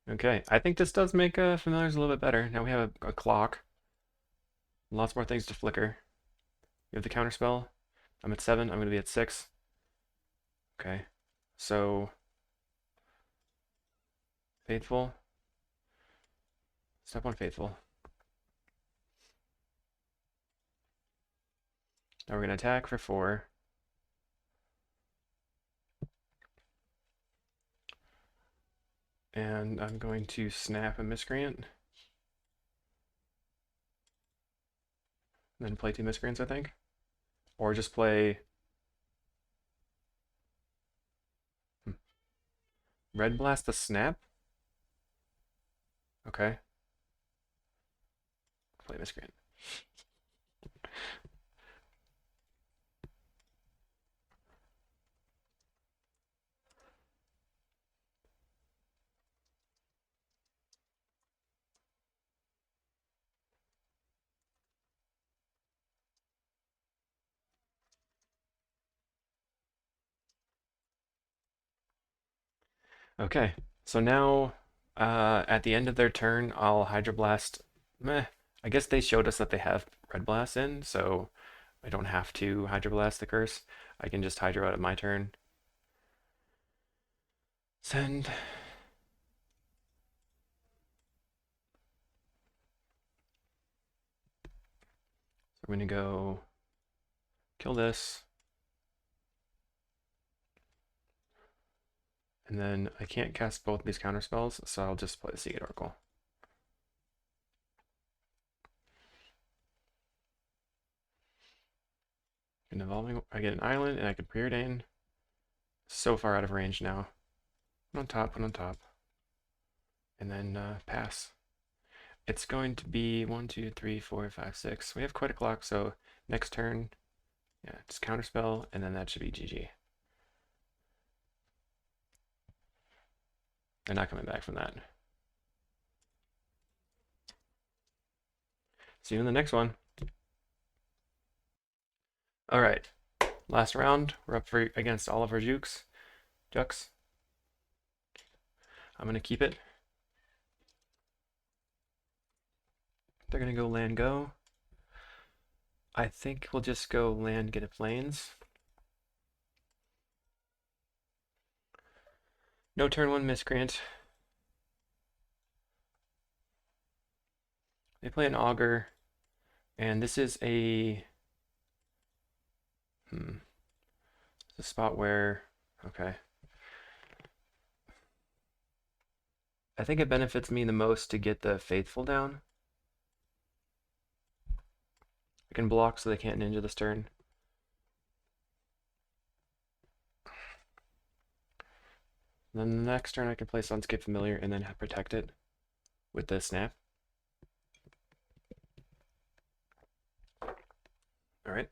Okay, I think this does make Familiars a little bit better. Now we have a clock. Lots more things to flicker. We have the counterspell. I'm at 7, I'm going to be at 6. Okay, so Faithful. Step 1 Faithful. Now we're going to attack for 4. And I'm going to snap a Miscreant. And then play 2 Miscreants, I think. Or just play... Red Blast the Snap? Okay. Play Miscreant. Okay, so now at the end of their turn, I'll Hydroblast. Meh. I guess they showed us that they have Red Blast in, so I don't have to Hydroblast the curse. I can just Hydro out of my turn. Send. So I'm going to go kill this. And then I can't cast both these counter spells, so I'll just play the Seagate Oracle. And evolving, I get an island, and I can preordain. So far out of range now. Put on top, put on top. And then pass. It's going to be 1, 2, 3, 4, 5, 6. We have quite a clock, so next turn, yeah, just counterspell, and then that should be GG. They're not coming back from that. See you in the next one. All right, last round. We're up for against all of our jukes. Jucks. I'm gonna keep it. They're gonna go land go. I think we'll just go land get a plains. No turn 1 Miscreant. They play an Augur. And this is a the spot where, okay. I think it benefits me the most to get the Faithful down. I can block so they can't ninja this turn. Then the next turn I can play Sunscape Familiar and then protect it with the snap. Alright.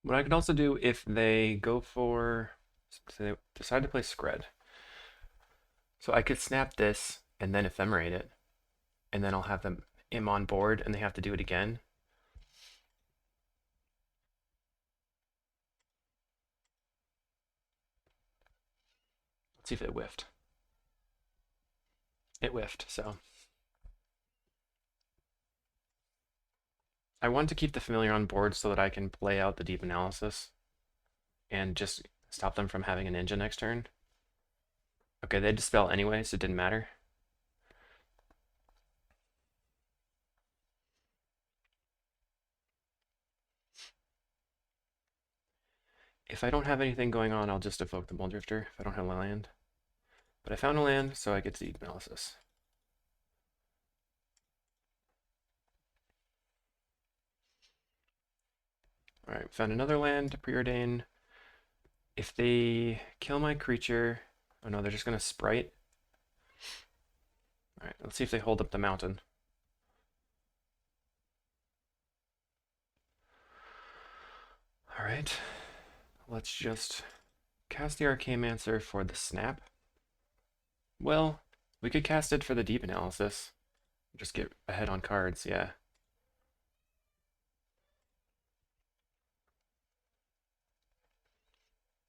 What I could also do if they go for, so they decide to play Scred. So I could snap this and then ephemerate it, and then I'll have them im on board and they have to do it again. Let's see if it whiffed. It whiffed, so. I want to keep the familiar on board so that I can play out the deep analysis and just stop them from having a ninja next turn. Okay, they dispel anyway, so it didn't matter. If I don't have anything going on, I'll just evoke the Muldrifter if I don't have a land. But I found a land, so I get to deep analysis. Alright, found another land, Preordain. If they kill my creature, oh no, they're just gonna sprite. Alright, let's see if they hold up the mountain. Alright, let's just cast the Archaeomancer for the snap. Well, we could cast it for the deep analysis. Just get ahead on cards, yeah.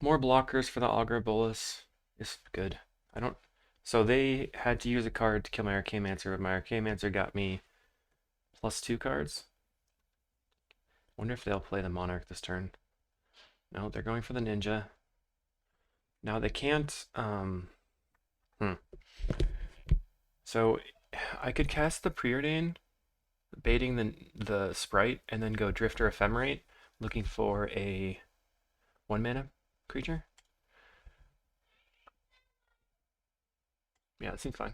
More blockers for the Augur Bolus is good. I don't. So they had to use a card to kill my Archaeomancer, but my Archaeomancer got me +2 cards. Wonder if they'll play the Monarch this turn. No, they're going for the Ninja. Now they can't. So I could cast the Preordain, baiting the Sprite, and then go Drifter Ephemerate, looking for a 1-mana creature. Yeah, it seems fine.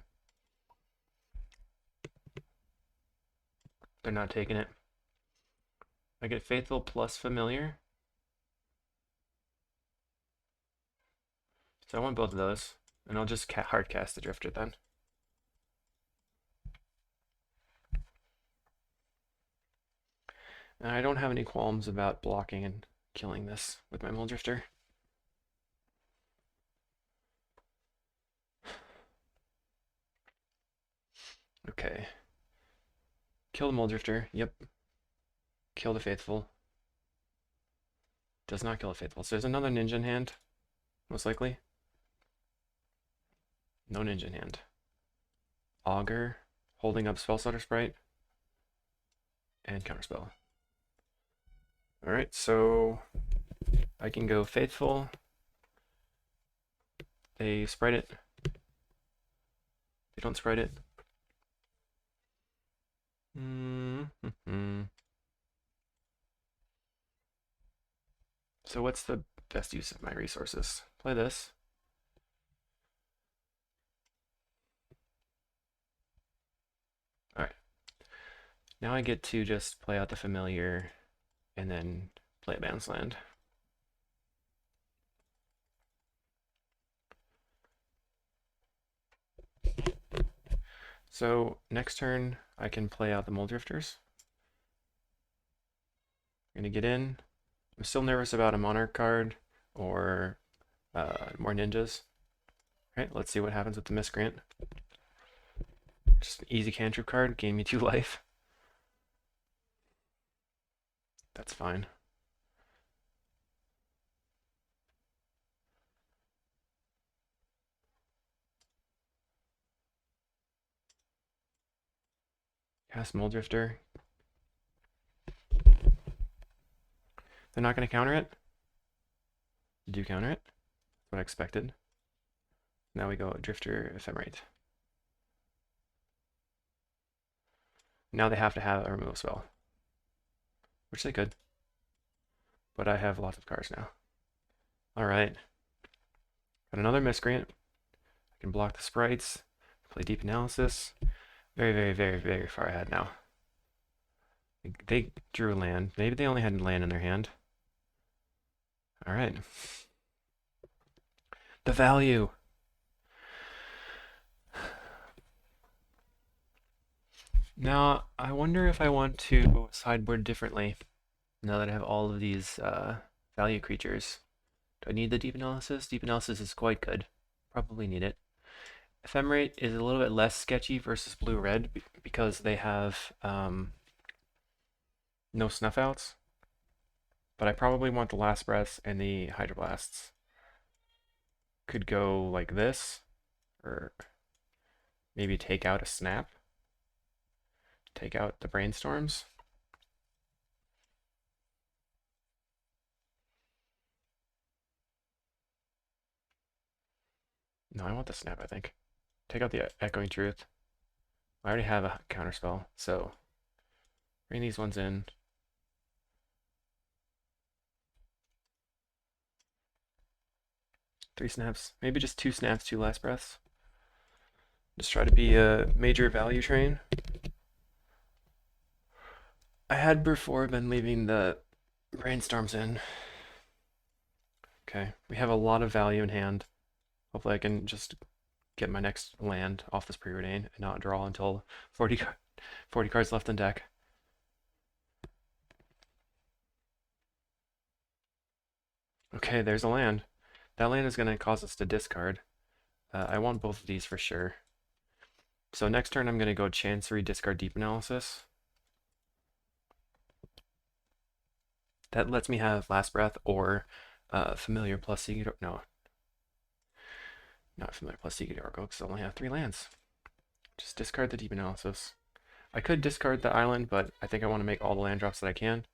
They're not taking it. I get Faithful plus Familiar. So I want both of those. And I'll just hard cast the Drifter then. And I don't have any qualms about blocking and killing this with my Muldrifter. Okay. Kill the Muldrifter. Yep. Kill the Faithful. Does not kill the Faithful. So there's another Ninja in hand, most likely. No Ninja in hand. Augur, holding up Spellstutter Sprite, and Counterspell. Alright, so I can go Faithful. They sprite it. They don't sprite it. So what's the best use of my resources? Play this. Alright. Now I get to just play out the Familiar and then play a bounce land. So next turn I can play out the Muldrifters. I'm gonna get in. I'm still nervous about a Monarch card or more ninjas. All right, let's see what happens with the Miscreant. Just an easy cantrip card, gain me 2 life. That's fine. Cast Muldrifter. They're not going to counter it? Did you counter it? That's what I expected. Now we go Drifter Ephemerate. Now they have to have a removal spell, which they could. But I have lots of cards now. Alright. Got another Miscreant. I can block the sprites, play Deep Analysis. Very, very, very, very far ahead now. They drew land. Maybe they only had land in their hand. Alright. The value! Now, I wonder if I want to sideboard differently now that I have all of these value creatures. Do I need the Deep Analysis? Deep Analysis is quite good. Probably need it. Ephemerate is a little bit less sketchy versus blue-red because they have no snuff outs. But I probably want the Last Breaths and the Hydroblasts. Could go like this, or maybe take out a Snap. Take out the Brainstorms. No, I want the Snap, I think. Take out the Echoing Truth. I already have a counterspell, so bring these ones in. Three snaps. Maybe just two snaps, two Last Breaths. Just try to be a major value train. I had before been leaving the Brainstorms in. Okay, we have a lot of value in hand. Hopefully I can just get my next land off this preordain and not draw until 40 cards left in deck. Okay, there's a land. That land is going to cause us to discard. I want both of these for sure. So next turn I'm going to go Chancery, discard Deep Analysis. That lets me have Last Breath or Familiar plus Seagate. No, not Familiar plus Seagate Oracle because I only have 3 lands. Just discard the Deep Analysis. I could discard the island, but I think I want to make all the land drops that I can.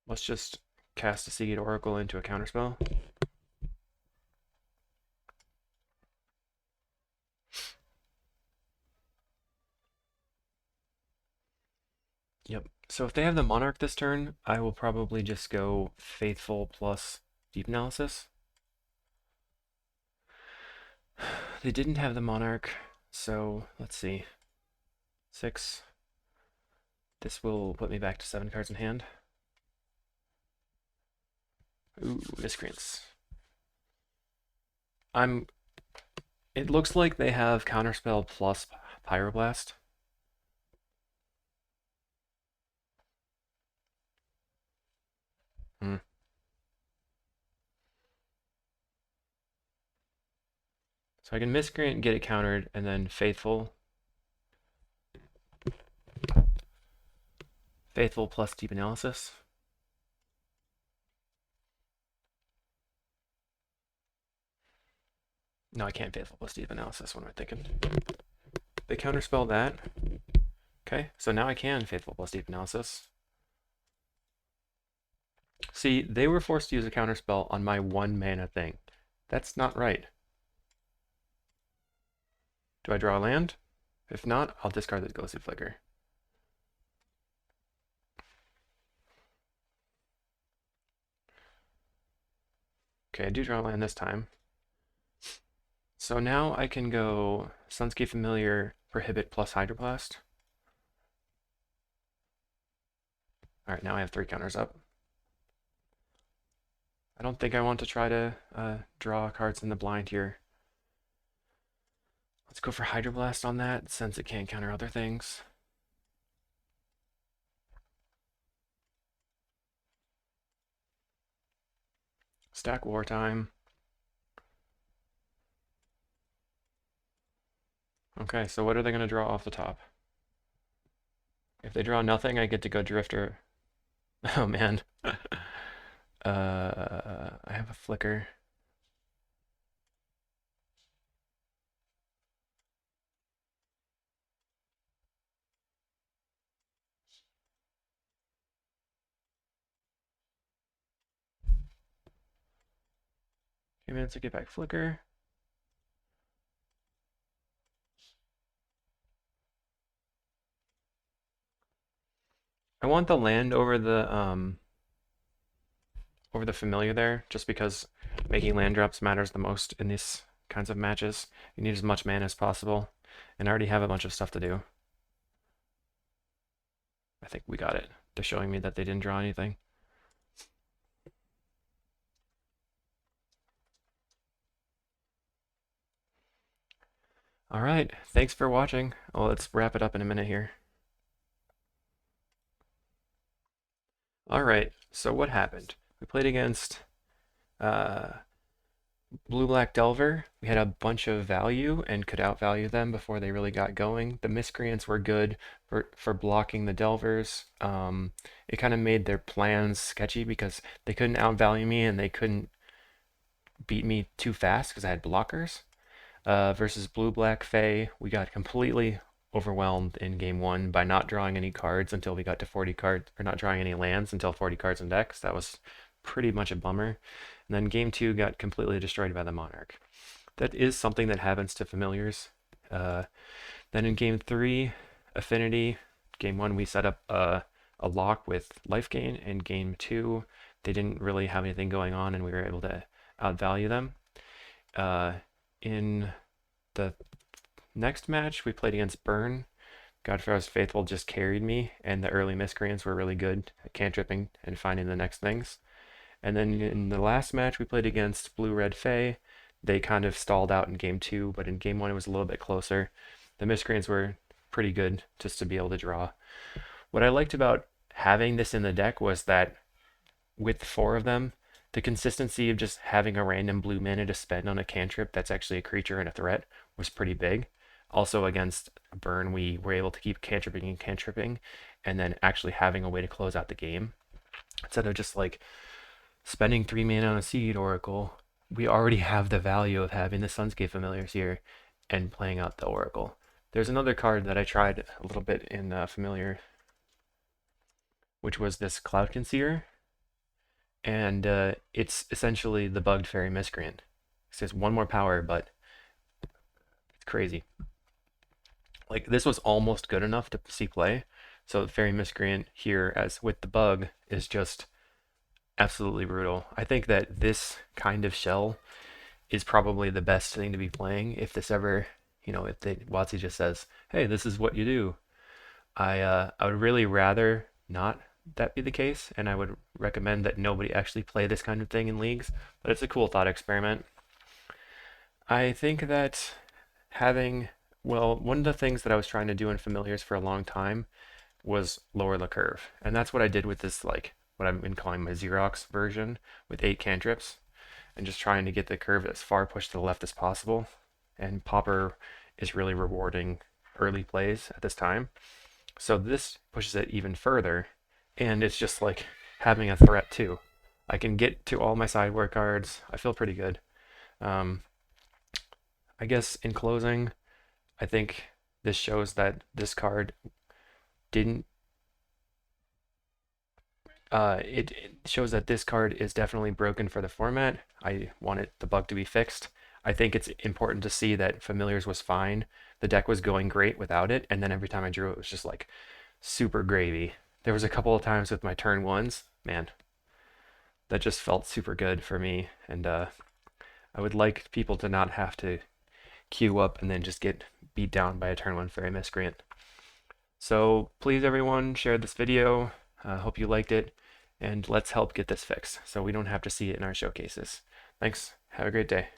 Let's just cast a Seagate Oracle into a counterspell. Yep. So if they have the Monarch this turn, I will probably just go Faithful plus Deep Analysis. They didn't have the Monarch, so let's see. 6. This will put me back to 7 cards in hand. Ooh, Miscreants. It looks like they have Counterspell plus Pyroblast. So I can Miscreant and get it countered, and then Faithful. Faithful plus Deep Analysis. No, I can't Faithful plus Deep Analysis. What am I thinking? They counterspell that. Okay, so now I can Faithful plus Deep Analysis. See, they were forced to use a counterspell on my 1 mana thing. That's not right. Do I draw a land? If not, I'll discard the Ghostly Flicker. Okay, I do draw a land this time. So now I can go Sunscape Familiar, Prohibit plus Hydroblast. Alright, now I have 3 counters up. I don't think I want to try to draw cards in the blind here. Let's go for Hydroblast on that, since it can't counter other things. Stack Wartime. Okay, so what are they going to draw off the top? If they draw nothing, I get to go Drifter. Oh man. I have a Flicker. Give me a get back flicker. I want the land over the familiar there, just because making land drops matters the most in these kinds of matches. You need as much mana as possible, and I already have a bunch of stuff to do. I think we got it. They're showing me that they didn't draw anything. All right, thanks for watching. Well, let's wrap it up in a minute here. All right, so what happened? We played against uh, Blue-Black Delver. We had a bunch of value and could outvalue them before they really got going. The Miscreants were good for blocking the Delvers. It kind of made their plans sketchy because they couldn't outvalue me and they couldn't beat me too fast because I had blockers. Versus Blue-Black Fae, we got completely overwhelmed in game one by not drawing any cards until we got to 40 cards, or not drawing any lands until 40 cards in decks. That was pretty much a bummer. And then game two got completely destroyed by the Monarch. That is something that happens to familiars. Then in game three, Affinity, game one we set up a lock with life gain. In game two, they didn't really have anything going on and we were able to outvalue them. In the next match, we played against Burn. Godfar's Faithful just carried me, and the early Miscreants were really good at cantripping and finding the next things. And then in the last match, we played against Blue-Red Fae. They kind of stalled out in game two, but in game one, it was a little bit closer. The Miscreants were pretty good just to be able to draw. What I liked about having this in the deck was that with four of them, the consistency of just having a random blue mana to spend on a cantrip that's actually a creature and a threat was pretty big. Also against Burn, we were able to keep cantripping and cantripping, and then actually having a way to close out the game. Instead of just like spending 3 mana on a Seed Oracle, we already have the value of having the Sunscape Familiars here and playing out the Oracle. There's another card that I tried a little bit in Familiar, which was this Cloud Concealer. And it's essentially the bugged Fairy Miscreant. It says one more power, but it's crazy. Like, this was almost good enough to see play. So Fairy Miscreant here, as with the bug, is just absolutely brutal. I think that this kind of shell is probably the best thing to be playing if this ever, if WotC just says, hey, this is what you do. I would really rather not that be the case, and I would recommend that nobody actually play this kind of thing in leagues, but it's a cool thought experiment. I think that one of the things that I was trying to do in Familiars for a long time was lower the curve, and that's what I did with this, like, what I've been calling my Xerox version with 8 cantrips, and just trying to get the curve as far pushed to the left as possible, and pauper is really rewarding early plays at this time. So this pushes it even further, and it's just like having a threat too. I can get to all my sideboard cards. I feel pretty good. I guess in closing, I think this shows that this card didn't. It shows that this card is definitely broken for the format. I wanted the bug to be fixed. I think it's important to see that Familiars was fine. The deck was going great without it, and then every time I drew it was just like super gravy. There was a couple of times with my turn ones, man, that just felt super good for me, and I would like people to not have to queue up and then just get beat down by a turn one Fairy Miscreant. So please everyone, share this video. Hope you liked it, and let's help get this fixed so we don't have to see it in our showcases. Thanks. Have a great day.